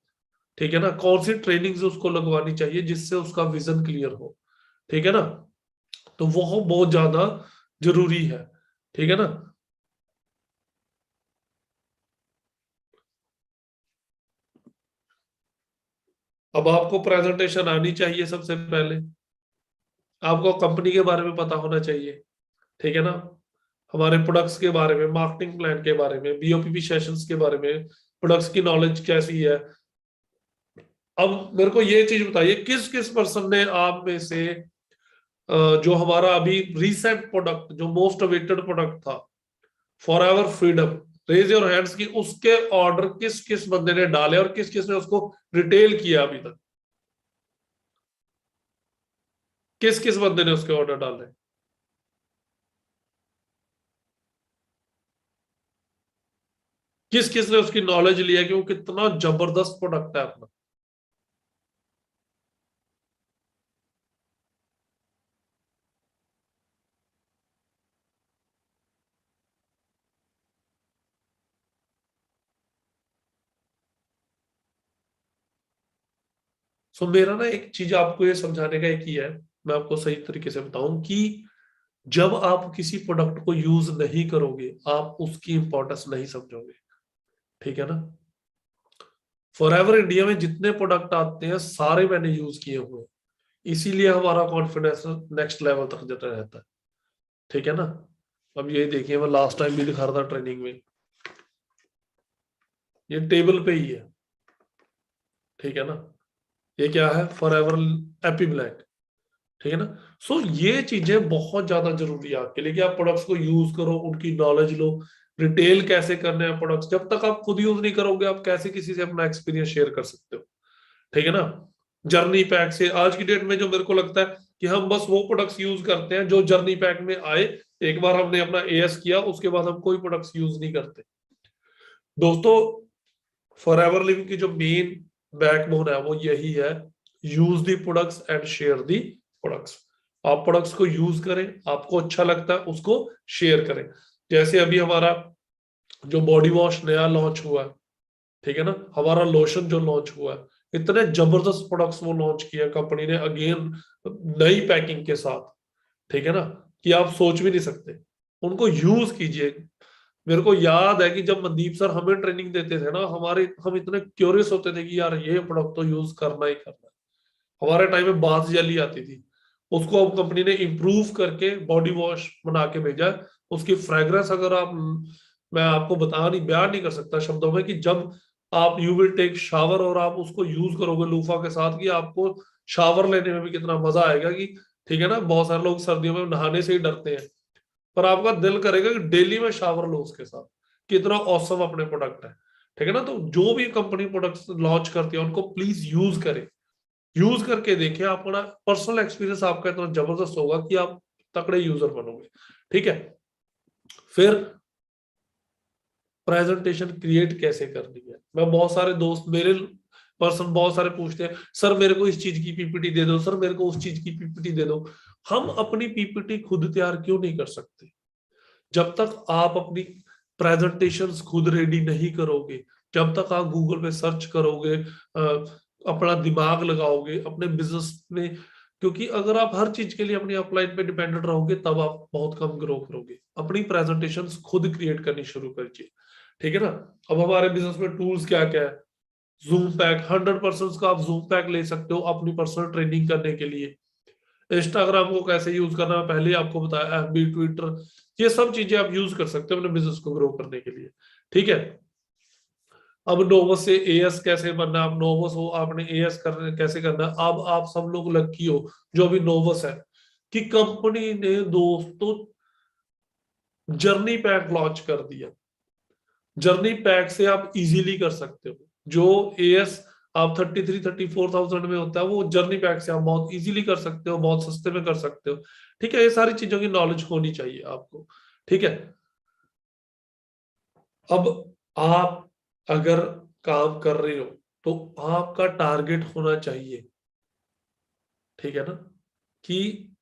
ठीक है ना। कौन सी ट्रेनिंग उसको लगवानी चाहिए जिससे उसका विजन क्लियर हो, ठीक है ना। तो वो बहुत ज्यादा जरूरी है, ठीक है ना। अब आपको प्रेजेंटेशन आनी चाहिए सबसे पहले, आपको कंपनी के बारे में पता होना चाहिए, ठीक है ना। हमारे प्रोडक्ट्स के बारे में, मार्केटिंग प्लान के बारे में, बीओपीपी सेशंस के बारे में, प्रोडक्ट्स की नॉलेज कैसी है। अब मेरे को ये चीज बताइए, किस किस पर्सन ने आप में से जो हमारा अभी रिसेंट प्रोडक्ट, जो मोस्ट अवेटेड प्रोडक्ट था forever freedom, raise your hands की उसके ऑर्डर किस किस बंदे ने डाले और किस किस ने उसको रिटेल किया अभी तक, किस किस बंदे ने उसके ऑर्डर डाले। किस किस ने उसकी नॉलेज लिया कि वो कितना जबरदस्त प्रोडक्ट है अपना। सो मेरा ना एक चीज आपको ये समझाने का एक ही है, मैं आपको सही तरीके से बताऊं कि जब आप किसी प्रोडक्ट को यूज नहीं करोगे आप उसकी इंपॉर्टेंस नहीं समझोगे, ठीक है ना। फॉरएवर इंडिया में जितने प्रोडक्ट आते हैं सारे मैंने यूज किए हुए हैं, इसीलिए हमारा कॉन्फिडेंस नेक्स्ट लेवल तक जाता रहता है, ठीक है ना। अब ये देखिए, मैं लास्ट टाइम भी दिखा रहा था ट्रेनिंग में, ये टेबल पे ही है, ठीक है ना। ये क्या है, फॉरएवर एपी ब्लैक, ठीक है ना। सो ये चीजें बहुत ज्यादा जरूरी है आपके लिए कि आप प्रोडक्ट्स को यूज करो, उनकी नॉलेज लो। रिटेल कैसे करने हैं प्रोडक्ट्स, जब तक आप खुद यूज नहीं करोगे आप कैसे किसी से अपना एक्सपीरियंस शेयर कर सकते हो, ठीक है ना। जर्नी पैक से आज की डेट में जो मेरे को लगता है कि हम बस वो प्रोडक्ट्स यूज करते हैं जो जर्नी पैक में आए, एक बार हमने अपना एएस किया उसके बाद हम कोई प्रोडक्ट्स यूज नहीं करते। दोस्तों, फॉरएवर लिविंग की जो मेन बैकबोन है वो यही है, use the products and share the products. आप प्रोडक्ट्स को यूज करें, आपको अच्छा लगता है उसको शेयर करें। जैसे अभी हमारा जो बॉडी वॉश नया लॉन्च हुआ है, ठीक है ना, हमारा लोशन जो लॉन्च हुआ है, इतने जबरदस्त प्रोडक्ट्स वो लॉन्च किया कंपनी ने, अगेन नई पैकिंग के साथ, ठीक है ना, कि आप सोच भी नहीं सकते। उनको यूज कीजिए। मेरे को याद है कि जब मनदीप सर हमें ट्रेनिंग देते थे ना, हम इतने क्यूरियस होते थे कि यार ये प्रोडक्ट तो यूज करना ही करना है। हमारे टाइम में बाथ जेली आती थी, उसको अब कंपनी ने इम्प्रूव करके बॉडी वॉश बना के भेजा है। उसकी फ्रेग्रेंस अगर आप, मैं आपको बयान नहीं कर सकता शब्दों में, कि जब आप यू विल टेक शावर और आप उसको यूज करोगे लूफा के साथ, कि आपको शावर लेने में भी कितना मजा आएगा। कि ठीक है ना, बहुत सारे लोग सर्दियों में नहाने से ही डरते हैं, पर आपका दिल करेगा कि डेली में शावर लो उसके साथ। कितना औसम अपने प्रोडक्ट है, ठीक है ना। तो जो भी कंपनी प्रोडक्ट्स लॉन्च करती है उनको प्लीज यूज करें, यूज करके देखिए, अपना पर्सनल एक्सपीरियंस आपका इतना जबरदस्त होगा कि आप तगड़े यूजर बनोगे, ठीक है। फिर प्रेजेंटेशन क्रिएट कैसे करनी है। मैं बहुत सारे दोस्त मेरे पर्सन बहुत सारे पूछते हैं, सर मेरे को इस चीज की पीपीटी दे दो, सर मेरे को उस चीज की पीपीटी दे दो। हम अपनी पीपीटी खुद तैयार क्यों नहीं कर सकते? जब तक आप अपनी प्रेजेंटेशंस खुद रेडी नहीं करोगे, जब तक आप गूगल पे सर्च करोगे, अपना दिमाग लगाओगे अपने बिजनेस में, क्योंकि अगर आप हर चीज के लिए अपनी अपलाइन पे डिपेंडेंट रहोगे तब आप बहुत कम ग्रो करोगे। अपनी प्रेजेंटेशंस खुद क्रिएट करनी शुरू करिए, ठीक है ना। अब हमारे बिजनेस में टूल्स क्या क्या है? जूम पैक, 100% का आप जूम पैक ले सकते हो अपनी पर्सनल ट्रेनिंग करने के लिए। इंस्टाग्राम को कैसे यूज करना है पहले ही आपको बताया, एफबी, ट्विटर, ये सब चीजें आप यूज कर सकते हो अपने बिजनेस को ग्रो करने के लिए, ठीक है। अब नोवस से एएस कैसे बनना है? आप नोवस हो, आपने एएस करने कैसे करना है? अब आप सब लोग लकी हो जो अभी नोवस है, कि कंपनी ने दोस्तों जर्नी पैक लॉन्च कर दिया। जर्नी पैक से आप इजीली कर सकते हो जो एएस आप 33-34 thousand में होता है, वो जर्नी पैक से आप बहुत इजीली कर सकते हो, बहुत सस्ते में कर सकते हो, ठीक है। ये सारी चीजों की नॉलेज होनी चाहिए आपको, ठीक है। अब आप अगर काम कर रहे हो तो आपका टारगेट होना चाहिए, ठीक है ना, कि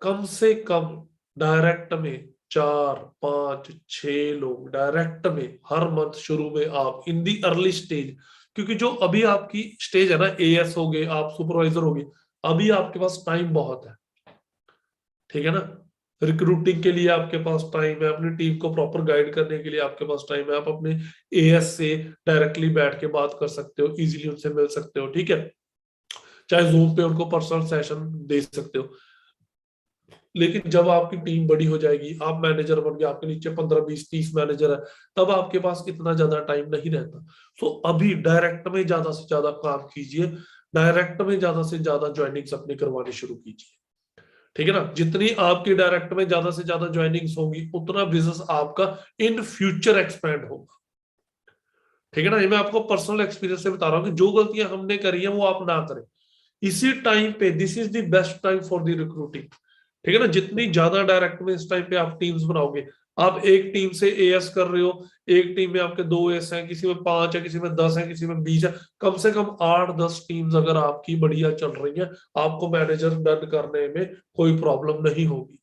कम से कम डायरेक्ट में 4-5-6 लोग डायरेक्ट में हर मंथ शुरू में आप इन दी अर्ली स्टेज, क्योंकि जो अभी आपकी स्टेज है ना, एएस हो गए, आप सुपरवाइजर हो गए, अभी आपके पास टाइम बहुत है, ठीक है ना। रिक्रूटिंग के लिए आपके पास टाइम है, अपनी टीम को प्रॉपर गाइड करने के लिए आपके पास टाइम है, आप अपने एएस से डायरेक्टली बैठ के बात कर सकते हो, इजीली उनसे मिल सकते हो, ठीक है। चाहे जूम पे उनको पर्सनल सेशन दे सकते हो। लेकिन जब आपकी टीम बड़ी हो जाएगी, आप मैनेजर बन गए, आपके नीचे 15-20-30 मैनेजर है, तब आपके पास इतना ज्यादा टाइम नहीं रहता। सो अभी डायरेक्ट में ज्यादा से ज्यादा काम कीजिए, डायरेक्ट में ज्यादा से ज्यादा ज्वाइनिंग्स अपनी करवानी शुरू कीजिए, ठीक है ना। जितनी आपकी डायरेक्ट में ज्यादा से ज्यादा ज्वाइनिंग्स होंगी उतना बिजनेस आपका इन फ्यूचर एक्सपेंड होगा, ठीक है ना। ये मैं आपको पर्सनल एक्सपीरियंस से बता रहा हूँ कि जो गलतियां हमने करी है वो आप ना करें। इसी टाइम पे this is the best time for the recruiting, ठीक है ना। जितनी ज्यादा डायरेक्ट में इस टाइम पे आप टीम्स बनाओगे, आप एक टीम से एएस कर रहे हो, एक टीम में आपके 2 एस हैं, किसी में 5 है, किसी में 10 है, किसी में 20 है, कम से कम 8-10 टीम्स अगर आपकी बढ़िया चल रही है, आपको मैनेजर डन करने में कोई प्रॉब्लम नहीं होगी।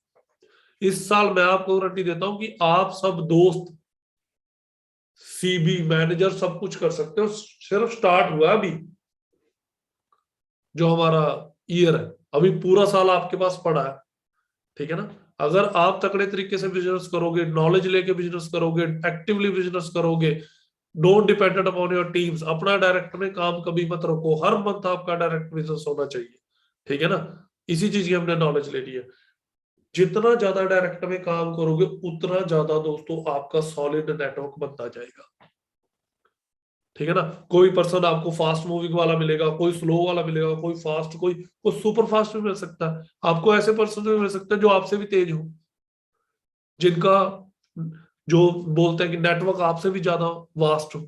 इस साल मैं आपको गारंटी देता हूं कि आप सब दोस्त सीबी मैनेजर सब कुछ कर सकते हो। सिर्फ स्टार्ट हुआ अभी जो हमारा ईयर है, अभी पूरा साल आपके पास पड़ा है, ठीक है ना। अगर आप तकड़े तरीके से बिजनेस करोगे, नॉलेज लेके बिजनेस करोगे, एक्टिवली बिजनेस करोगे, don't dependent upon your teams, अपना डायरेक्ट में काम कभी मत रखो, हर मंथ आपका डायरेक्ट बिजनेस होना चाहिए, ठीक है ना। इसी चीज की हमने नॉलेज ले ली है। जितना ज्यादा डायरेक्ट में काम करोगे उतना ज्यादा दोस्तों आपका सॉलिड नेटवर्क बनता जाएगा, ठीक है ना। कोई पर्सन आपको फास्ट मूविंग वाला मिलेगा, कोई स्लो वाला मिलेगा, कोई फास्ट, कोई सुपर फास्ट भी मिल सकता है। आपको ऐसे पर्सन भी मिल सकते हैं जो आपसे भी तेज हो, जिनका जो बोलते हैं कि नेटवर्क आपसे भी ज्यादा वास्ट हो,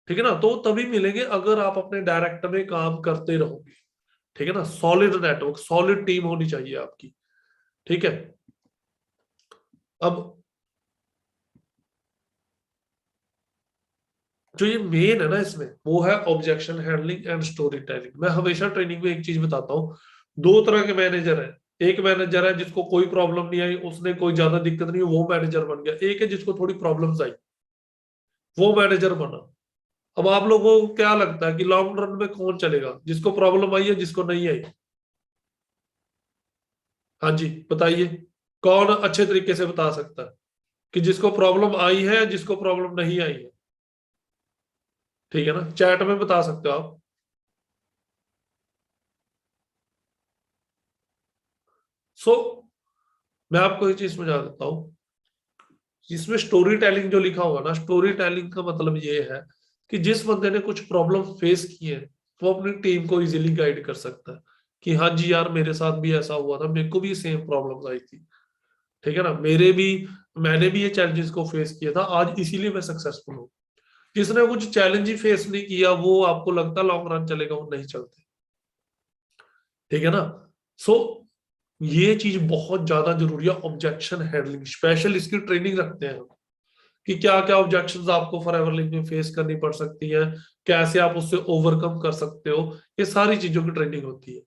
ठीक है ना। तो तभी मिलेंगे अगर आप अपने डायरेक्ट में काम करते रहोगे, ठीक है ना। सॉलिड नेटवर्क, सॉलिड टीम होनी चाहिए आपकी, ठीक है। अब जो ये मेन है ना इसमें, वो है objection handling and story telling. मैं हमेशा ट्रेनिंग में एक चीज बताता हूँ, दो तरह के मैनेजर हैं। एक मैनेजर है जिसको कोई प्रॉब्लम नहीं आई, उसने कोई ज्यादा दिक्कत नहीं, वो मैनेजर बन गया। एक है जिसको थोड़ी प्रॉब्लम्स आई, वो मैनेजर बना। अब आप लोगों को क्या लगता है कि लॉन्ग रन में कौन चलेगा, जिसको प्रॉब्लम आई है जिसको नहीं आई? हाँ जी बताइए, कौन अच्छे तरीके से बता सकता है कि जिसको प्रॉब्लम आई है जिसको प्रॉब्लम नहीं आई है? ठीक है ना, चैट में बता सकते हो आप। सो मैं आपको एक चीज समझा देता हूं, इसमें स्टोरी टेलिंग जो लिखा हुआ ना, स्टोरी टेलिंग का मतलब ये है कि जिस बंदे ने कुछ प्रॉब्लम फेस की है वो अपनी टीम को इजीली गाइड कर सकता है कि हाँ जी यार मेरे साथ भी ऐसा हुआ था, मेरे को भी सेम प्रॉब्लम्स आई थी। ठीक है ना, मैंने भी ये चैलेंजेस को फेस किया था, आज इसीलिए मैं सक्सेसफुल हूँ। जिसने कुछ चैलेंज ही फेस नहीं किया, वो आपको लगता लॉन्ग रन चलेगा, वो नहीं चलते। ठीक है ना। सो ये चीज बहुत ज्यादा जरूरी है, ऑब्जेक्शन हैंडलिंग, स्पेशल इसकी ट्रेनिंग रखते हैं हम कि क्या क्या ऑब्जेक्शंस आपको फॉरएवर लिंक में फेस करनी पड़ सकती है, कैसे आप उससे ओवरकम कर सकते हो, ये सारी चीजों की ट्रेनिंग होती है।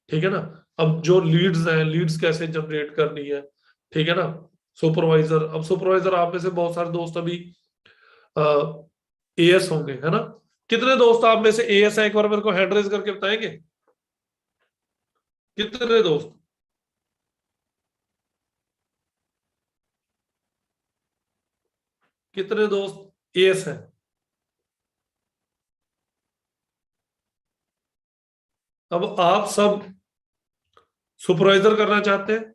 ठीक है ना। अब जो लीड्स हैं, लीड्स कैसे जनरेट करनी है, ठीक है ना। सुपरवाइजर, अब सुपरवाइजर आप में से बहुत सारे दोस्त अभी एएस होंगे, है ना। कितने दोस्त आप में से एएस है, एक बार मेरे को हैंड रेज करके बताएंगे, कितने दोस्त? कितने दोस्त एएस हैं? अब आप सब सुपरवाइजर करना चाहते हैं?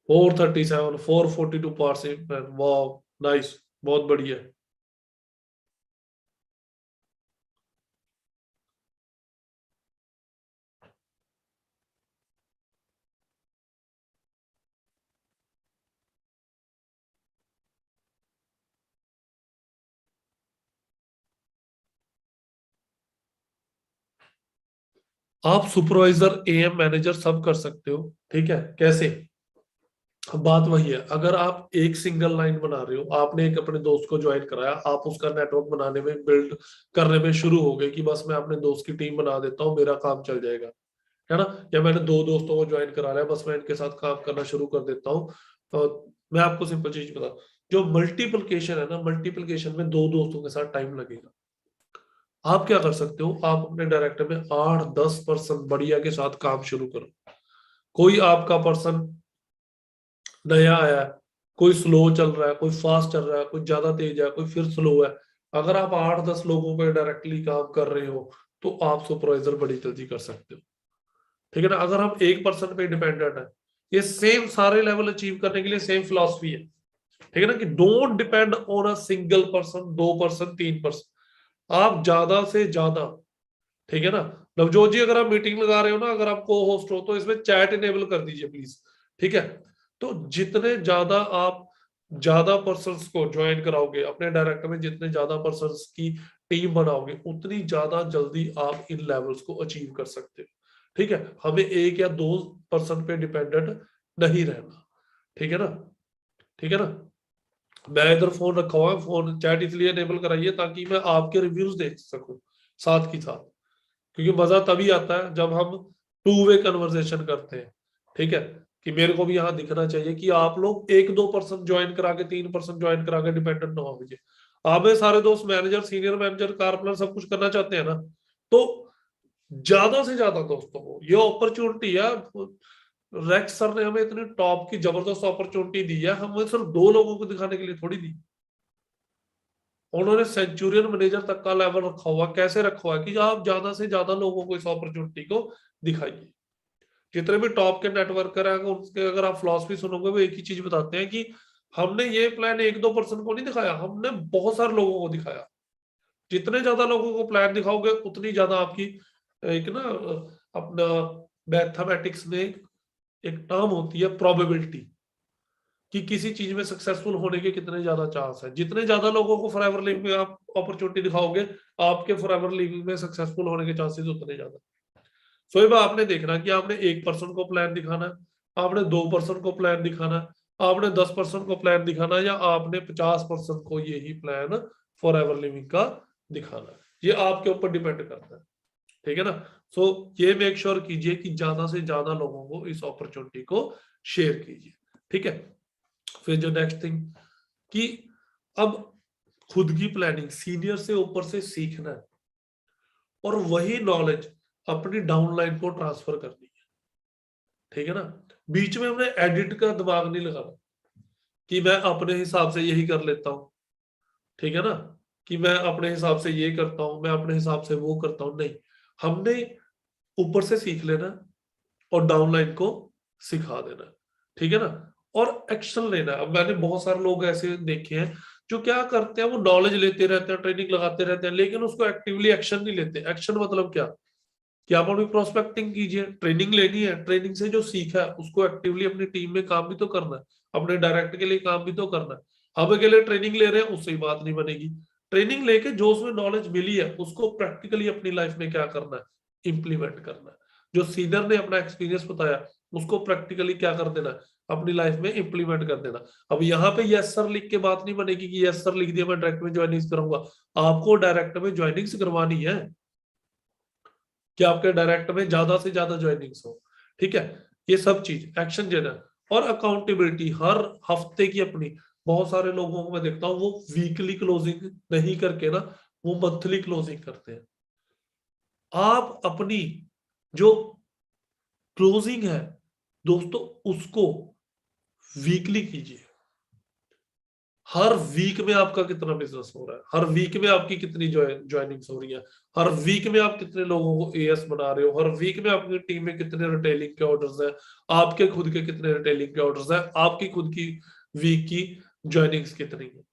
437, 442 पार्टिसिपेंट, वाह नाइस, बहुत बढ़िया। आप सुपरवाइजर, एएम, मैनेजर सब कर सकते हो। ठीक है, कैसे? अब बात वही है, अगर आप एक सिंगल लाइन बना रहे हो, आपने एक अपने दोस्त को ज्वाइन कराया, आप उसका नेटवर्क बनाने में, बिल्ड करने में शुरू हो गए कि बस मैं अपने दोस्त की टीम बना देता हूँ, मेरा काम चल जाएगा, है ना। या मैंने दो दोस्तों को ज्वाइन करा लिया, बस मैं इनके साथ काम करना शुरू कर देता हूँ। मैं आपको सिंपल चीज बता, जो मल्टीप्लिकेशन है ना, मल्टीप्लिकेशन में दो दोस्तों के साथ टाइम लगेगा। आप क्या कर सकते हो, आप अपने डायरेक्टर में 8-10% बढ़िया के साथ काम शुरू करो। कोई आपका पर्सन नया आया है, कोई स्लो चल रहा है, कोई फास्ट चल रहा है, कोई ज्यादा तेज है, कोई फिर स्लो है। अगर आप 8-10 लोगों पे डायरेक्टली काम कर रहे हो तो आप सुपरवाइजर बड़ी जल्दी कर सकते हो। ठीक है ना। अगर हम एक पर्सन पे डिपेंडेंट है, ये सेम सारे लेवल अचीव करने के लिए सेम फिलॉसफी है। ठीक है ना, कि don't depend on a single person, 2%, 3%, आप ज्यादा से ज्यादा। ठीक है ना। नवजोत जी, अगर आप मीटिंग लगा रहे हो ना, अगर आप को होस्ट हो तो इसमें चैट इनेबल कर दीजिए प्लीज। ठीक है। तो जितने ज्यादा आप ज्यादा पर्सन्स को ज्वाइन कराओगे अपने डायरेक्टर में, जितने ज्यादा पर्सन्स की टीम बनाओगे, उतनी ज्यादा जल्दी आप इन लेवल्स को अचीव कर सकते हो। ठीक है, हमें एक या दो पर्सन पे डिपेंडेंट नहीं रहना। ठीक है ना। ठीक है ना। मैं इधर फोन रखा हुआ है, फोन चैट इसलिए इनेबल कराइए ताकि मैं आपके रिव्यूज देख सकूं साथ की साथ, क्योंकि मजा तभी आता है जब हम टू वे कन्वर्सेशन करते हैं। ठीक है, कि मेरे को भी यहाँ दिखना चाहिए कि आप लोग 1-2% ज्वाइन करा के, 3% ज्वाइन करा के डिपेंडेंट ना हो मुझे। आप में सारे दोस्त मैनेजर, सीनियर मैनेजर, कारप्लर सब कुछ करना चाहते हैं ना, तो ज्यादा से ज्यादा दोस्तों को ये अपॉर्चुनिटी है। रेक्स सर ने हमें इतनी टॉप की जबरदस्त अपॉर्चुनिटी दी है, हमें सिर्फ 2 लोगों को दिखाने के लिए थोड़ी दी। उन्होंने सेंचुरियन मैनेजर तक का लेवल रखा हुआ, कैसे रखा हुआ है कि आप ज्यादा से ज्यादा लोगों को इस अपॉर्चुनिटी को दिखाइए। जितने भी टॉप के नेटवर्कर हैं, उनके अगर आप फिलॉसफी सुनोगे, वो एक ही चीज बताते हैं कि हमने ये प्लान 1-2% को नहीं दिखाया, हमने बहुत सारे लोगों को दिखाया। जितने ज्यादा लोगों को प्लान दिखाओगे, उतनी ज्यादा आपकी एक ना अपना मैथमेटिक्स में एक टर्म होती है प्रोबेबिलिटी, कि किसी चीज में सक्सेसफुल होने के कितने ज्यादा चांस है। जितने ज्यादा लोगों को फॉरएवर लिविंग में आप अपॉर्चुनिटी दिखाओगे, आपके फॉरएवर लिविंग में सक्सेसफुल होने के चांसेस उतने ज्यादा। सो ये आपने देखना कि आपने 1% को प्लान दिखाना है, आपने 2% को प्लान दिखाना है, आपने 10% को प्लान दिखाना है, या आपने 50% को यही प्लान फॉरएवर लिविंग का दिखाना है। ये आपके ऊपर डिपेंड करता है। ठीक है ना। सो ये मेक श्योर कीजिए कि ज्यादा से ज्यादा लोगों को इस अपॉर्चुनिटी को शेयर कीजिए, ठीक है। फिर जो नेक्स्ट थिंग कि अब खुद की प्लानिंग, सीनियर से ऊपर से सीखना है और वही नॉलेज अपनी डाउनलाइन को ट्रांसफर करनी है, ठीक है ना। बीच में हमने एडिट का दिमाग नहीं लगाना कि मैं अपने हिसाब से यही कर लेता हूं, ठीक है ना, कि मैं अपने हिसाब से ये करता हूं, मैं अपने हिसाब से वो करता हूं, नहीं। हमने ऊपर से सीख लेना और डाउनलाइन को सिखा देना, ठीक है ना। और एक्शन लेना। अब मैंने बहुत सारे लोग ऐसे देखे हैं जो क्या करते हैं, वो नॉलेज लेते रहते हैं, ट्रेनिंग लगाते रहते हैं, लेकिन उसको एक्टिवली एक्शन नहीं लेते। एक्शन मतलब क्या कि आप अपनी प्रोस्पेक्टिंग कीजिए, ट्रेनिंग लेनी है, ट्रेनिंग से जो सीखा है उसको एक्टिवली अपनी टीम में काम भी तो करना है, अपने डायरेक्ट के लिए काम भी तो करना है। हम अकेले ट्रेनिंग ले रहे हैं उससे ही बात नहीं बनेगी। ट्रेनिंग लेके जो उसमें नॉलेज मिली है उसको प्रैक्टिकली अपनी लाइफ में क्या करना है, इंप्लीमेंट करना है। जो सीनियर ने अपना एक्सपीरियंस बताया उसको प्रैक्टिकली क्या कर देना, अपनी लाइफ में इंप्लीमेंट कर देना। अब यहाँ पे यस सर लिख के बात नहीं बनेगी कि यस सर लिख दिया मैं डायरेक्ट में ज्वाइनिंग कराऊंगा। आपको डायरेक्ट में ज्वाइनिंग करवानी है कि आपके डायरेक्ट में ज्यादा से ज्यादा ज्वाइनिंग्स हो, ठीक है। ये सब चीज एक्शन लेना और अकाउंटेबिलिटी हर हफ्ते की अपनी। बहुत सारे लोगों को मैं देखता हूँ वो वीकली क्लोजिंग नहीं करके ना, वो मंथली क्लोजिंग करते हैं। आप अपनी जो क्लोजिंग है दोस्तों उसको वीकली कीजिए। हर वीक में आपका कितना बिजनेस हो रहा है, हर वीक में आपकी कितनी ज्वाइनिंग्स हो रही है, हर वीक में आप कितने लोगों को एएस बना रहे हो, हर वीक में आपकी टीम में कितने रिटेलिंग के ऑर्डर्स हैं, आपके खुद के कितने रिटेलिंग के ऑर्डर्स हैं, आपकी खुद की वीक की ज्वाइनिंग्स कितनी है,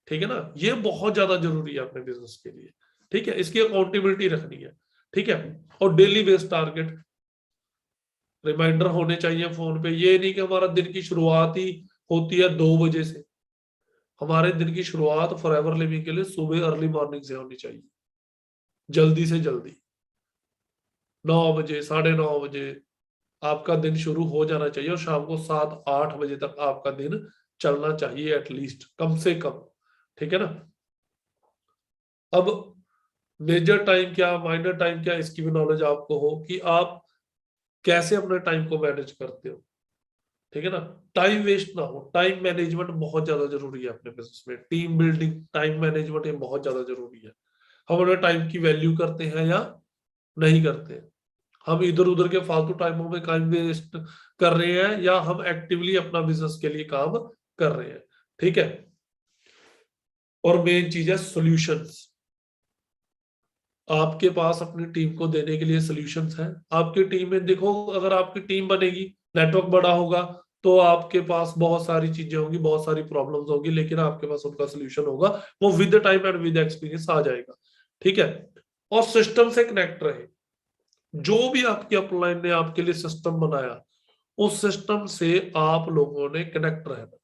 ठीक है ना। ये बहुत ज्यादा जरूरी है अपने बिजनेस के लिए, ठीक है। इसकी अकाउंटेबिलिटी रखनी है, ठीक है। और डेली बेस्ड टारगेट रिमाइंडर होने चाहिए फोन पे। ये नहीं कि हमारा दिन की शुरुआत ही होती है 2 बजे से। हमारे दिन की शुरुआत फॉरएवर लिविंग के लिए सुबह अर्ली मॉर्निंग से होनी चाहिए, जल्दी से जल्दी 9 बजे, 9:30 बजे आपका दिन शुरू हो जाना चाहिए और शाम को 7-8 बजे तक आपका दिन चलना चाहिए एटलीस्ट, कम से कम, ठीक है ना। अब मेजर टाइम क्या, माइनर टाइम क्या, इसकी भी नॉलेज आपको हो कि आप कैसे अपने टाइम को मैनेज करते हो, ठीक है ना। टाइम वेस्ट ना हो। टाइम मैनेजमेंट बहुत ज्यादा जरूरी है अपने बिजनेस में। टीम बिल्डिंग, टाइम मैनेजमेंट ये बहुत ज्यादा जरूरी है। हम अपने टाइम की वैल्यू करते हैं या नहीं करते हैं। हम इधर उधर के फालतू टाइमों में टाइम वेस्ट कर रहे हैं या हम एक्टिवली अपना बिजनेस के लिए काम कर रहे हैं, ठीक है। और मेन चीज है सॉल्यूशंस। आपके पास अपनी टीम को देने के लिए सॉल्यूशंस हैं। आपकी टीम में देखो, अगर आपकी टीम बनेगी, नेटवर्क बड़ा होगा, तो आपके पास बहुत सारी चीजें होंगी, बहुत सारी प्रॉब्लम्स होंगी, लेकिन आपके पास उनका सॉल्यूशन होगा। वो with time and with experience आ जाएगा, ठीक है। और सिस्टम से कनेक्ट रहे। जो भी आपकी अपलाइन ने आपके लिए सिस्टम बनाया, उस सिस्टम से आप लोगों ने कनेक्ट रहना।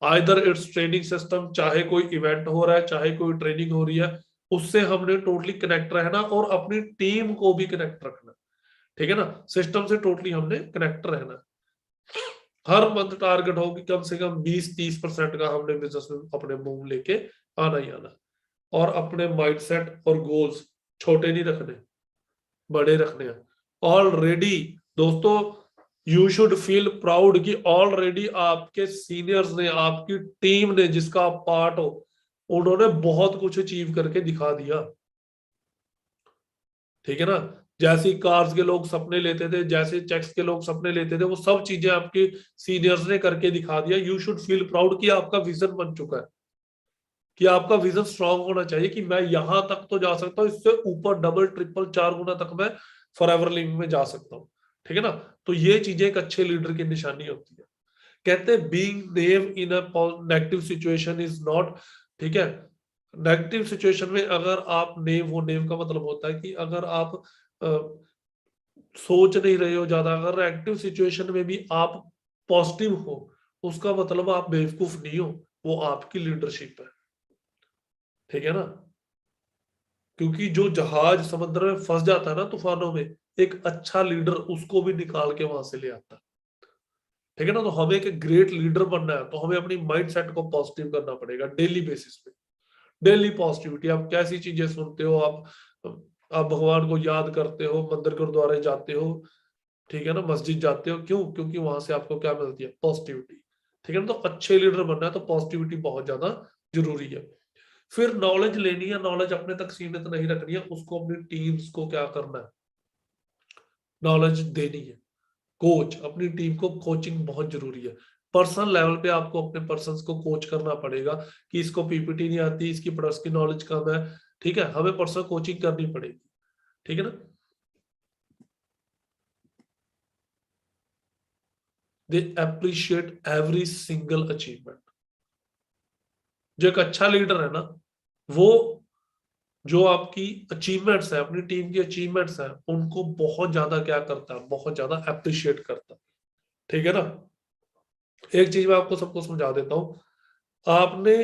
आइदर इट्स ट्रेनिंग सिस्टम, चाहे कोई इवेंट हो रहा है, चाहे कोई ट्रेनिंग हो रही है, उससे हमने टोटली कनेक्ट रहना और अपनी टीम को भी कनेक्ट रखना, ठीक है ना। सिस्टम से टोटली हमने कनेक्ट रहना। हर मंथ टारगेट होगी कम से कम 20-30% का हमने बिजनेस में अपने मूव लेके आना ही आना। और अपने माइंडसेट और गोल्स छोटे नहीं रखने, बड़े रखने हैं। ऑलरेडी दोस्तों यू शुड फील प्राउड कि ऑलरेडी आपके सीनियर्स ने, आपकी टीम ने जिसका आप पार्ट हो, उन्होंने बहुत कुछ अचीव करके दिखा दिया, ठीक है ना। जैसे कार्स के लोग सपने लेते थे, जैसे चेक्स के लोग सपने लेते थे, वो सब चीजें आपके सीनियर्स ने करके दिखा दिया। यू शुड फील प्राउड कि आपका विजन बन चुका है, कि आपका विजन स्ट्रांग होना चाहिए कि मैं यहां तक तो जा सकता हूँ, इससे ऊपर डबल ट्रिपल 4 गुना तक मैं फॉरएवर लिविंग में जा सकता हूँ, ठीक है ना। तो ये चीजें एक अच्छे लीडर की निशानी होती है। कहते हैं being naive in a negative situation is not, ठीक है। नेगेटिव सिचुएशन में अगर आप नेव हो, नेव का मतलब होता है कि अगर आप सोच नहीं रहे हो ज्यादा, अगर एक्टिव सिचुएशन में भी आप पॉजिटिव हो, उसका मतलब आप बेवकूफ नहीं हो, वो आपकी लीडरशिप है, ठीक है ना। क्योंकि जो जहाज समुद्र में फंस जाता है ना तूफानों में, एक अच्छा लीडर उसको भी निकाल के वहां से ले आता है, ठीक है ना। तो हमें एक ग्रेट लीडर बनना है तो हमें अपनी माइंड सेट को पॉजिटिव करना पड़ेगा डेली बेसिस पे। Daily positivity. आप कैसी चीजें सुनते हो, आप आप भगवान को याद करते हो, मंदिर गुरुद्वारे जाते हो, ठीक है ना, मस्जिद जाते हो, क्यों? क्योंकि वहां से आपको क्या मिलती है? पॉजिटिविटी, ठीक है ना। तो अच्छे लीडर बनना है तो पॉजिटिविटी बहुत ज्यादा जरूरी है। फिर नॉलेज लेनी है, नॉलेज अपने तक सीमित नहीं रखनी है, उसको अपनी टीम्स को क्या करना है? नॉलेज देनी है। कोच, अपनी टीम को कोचिंग बहुत जरूरी है। पर्सनल लेवल पे आपको अपने पर्सन्स को कोच करना पड़ेगा कि इसको पीपीटी नहीं आती, इसकी प्रोडक्ट्स की नॉलेज कम है, ठीक है, हमें पर्सनल कोचिंग करनी पड़ेगी, ठीक है ना। They appreciate every single achievement. जो एक अच्छा लीडर है ना, वो जो आपकी अचीवमेंट्स है, अपनी टीम की अचीवमेंट्स है, उनको बहुत ज्यादा क्या करता है? बहुत ज्यादा अप्रिशिएट करता है, ठीक है ना। एक चीज मैं आपको सबको समझा देता हूं। आपने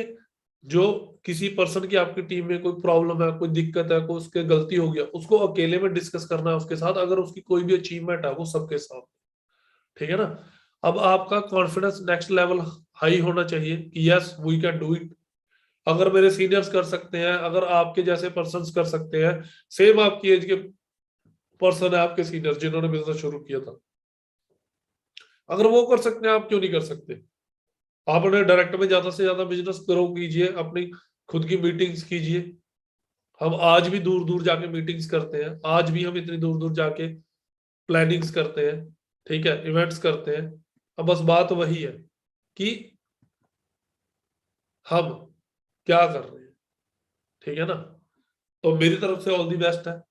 जो किसी पर्सन की, आपकी टीम में कोई प्रॉब्लम है, कोई दिक्कत है, कोई उसके गलती हो गया, उसको अकेले में डिस्कस करना है उसके साथ। अगर उसकी कोई भी अचीवमेंट है, वो सबके साथ, ठीक है ना। अब आपका कॉन्फिडेंस नेक्स्ट लेवल हाई होना चाहिए कि yes we can do it. अगर मेरे सीनियर्स कर सकते हैं, अगर आपके जैसे पर्सन कर सकते हैं, सेम आपकी एज के पर्सन है आपके सीनियर जिन्होंने बिजनेस शुरू किया था, अगर वो कर सकते हैं, आप क्यों नहीं कर सकते? आप अपने डायरेक्ट में ज्यादा से ज्यादा बिजनेस ग्रो कीजिए, अपनी खुद की मीटिंग्स कीजिए। हम आज भी दूर दूर जाके मीटिंग्स करते हैं, आज भी हम इतनी दूर दूर जाके प्लानिंग्स करते हैं, ठीक है, इवेंट्स करते हैं। अब बस बात वही है कि हम क्या कर रहे हैं, ठीक है ना। तो मेरी तरफ से ऑल दी बेस्ट है।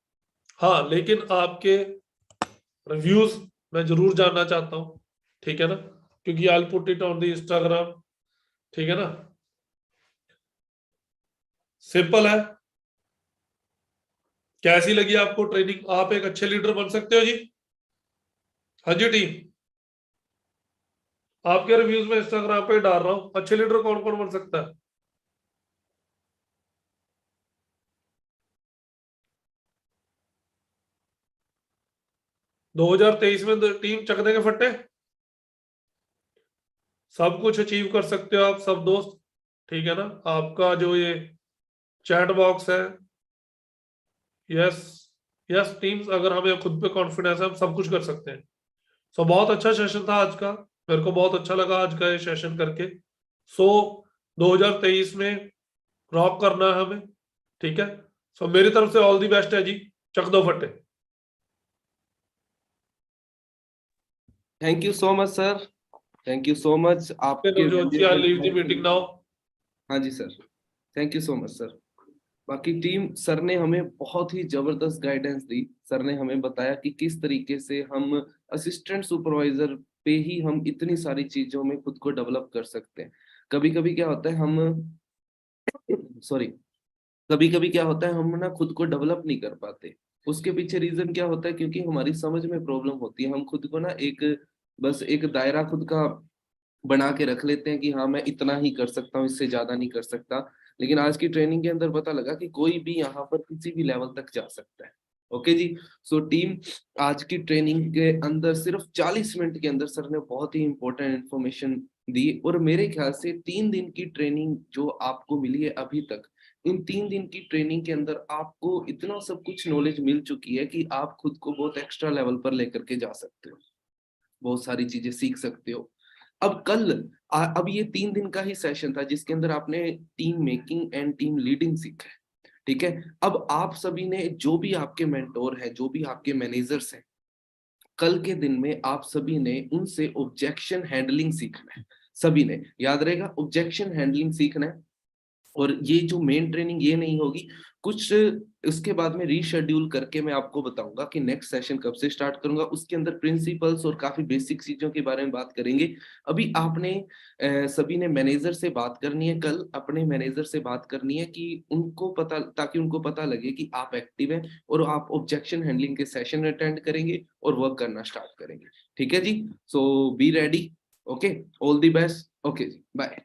हाँ, लेकिन आपके रिव्यूज मैं जरूर जानना चाहता हूँ, ठीक है ना, क्योंकि I put it on the Instagram, ठीक है ना। सिंपल है। कैसी लगी आपको ट्रेनिंग? आप एक अच्छे लीडर बन सकते हो जी। हाँ जी टीम, आपके रिव्यूज में इंस्टाग्राम पे डाल रहा हूँ, अच्छे लीडर कौन कौन बन सकता है? दो 2023 में टीम चक देंगे फट्टे, सब कुछ अचीव कर सकते हो आप सब दोस्त, ठीक है ना। आपका जो ये चैट बॉक्स है, यस, यस टीम्स, अगर हमें खुद पे कॉन्फिडेंस है, हम सब कुछ कर सकते हैं। सो बहुत अच्छा सेशन था आज का, मेरे को बहुत अच्छा लगा आज का ये सेशन करके। सो 2023 में रॉक करना है हमें, ठीक है। सो मेरी तरफ से ऑल दी बेस्ट है जी, चक दो फट्टे। Thank you so much sir, thank you so much आपके Navjot ji, I leave the meeting now. हाँ जी sir, thank you so much sir. बाकी टीम, सर ने हमें बहुत ही जबरदस्त गाइडेंस दी। सर ने हमें बताया कि किस तरीके से हम असिस्टेंट सुपरवाइजर पे ही हम इतनी सारी चीजों में खुद को डेवलप कर सकते हैं। कभी कभी क्या होता है, हम सॉरी, कभी कभी क्या होता है, हम ना खुद को डेवलप नहीं कर पाते। उसके पीछे रीजन क्या होता है? क्योंकि हमारी समझ में प्रॉब्लम होती है। हम खुद को ना एक, बस एक दायरा खुद का बना के रख लेते हैं कि हाँ मैं इतना ही कर सकता हूँ, इससे ज्यादा नहीं कर सकता। लेकिन आज की ट्रेनिंग के अंदर पता लगा कि कोई भी यहाँ पर किसी भी लेवल तक जा सकता है। ओके जी। सो टीम, आज की ट्रेनिंग के अंदर सिर्फ 40 मिनट के अंदर सर ने बहुत ही इंपॉर्टेंट इन्फॉर्मेशन दी। और मेरे ख्याल से 3 दिन की ट्रेनिंग जो आपको मिली है अभी तक, इन 3 दिन की ट्रेनिंग के अंदर आपको इतना सब कुछ नॉलेज मिल चुकी है कि आप खुद को बहुत एक्स्ट्रा लेवल पर लेकर के जा सकते हो, बहुत सारी चीजें सीख सकते हो। अब अब ये 3 दिन का ही सेशन था जिसके अंदर आपने team making and team leading सीखा है, ठीक है। अब आप सभी ने, जो भी आपके मेंटोर हैं, जो भी आपके मैनेजर्स हैं, कल के दिन में आप सभी ने उनसे ऑब्जेक्शन हैंडलिंग सीखना है। सभी ने याद रहेगा, ऑब्जेक्शन हैंडलिंग सीखना है। और ये जो मेन ट्रेनिंग ये नहीं होगी, कुछ उसके बाद में रीशेड्यूल करके मैं आपको बताऊंगा कि नेक्स्ट सेशन कब से स्टार्ट करूंगा। उसके अंदर प्रिंसिपल्स और काफी बेसिक चीजों के बारे में बात करेंगे। अभी आपने सभी ने मैनेजर से बात करनी है, कल अपने मैनेजर से बात करनी है कि उनको पता, ताकि उनको पता लगे कि आप एक्टिव हैं और आप ऑब्जेक्शन हैंडलिंग के सेशन अटेंड करेंगे और वर्क करना स्टार्ट करेंगे। ठीक है जी, so be ready. Okay, all the best. Okay जी, बाय।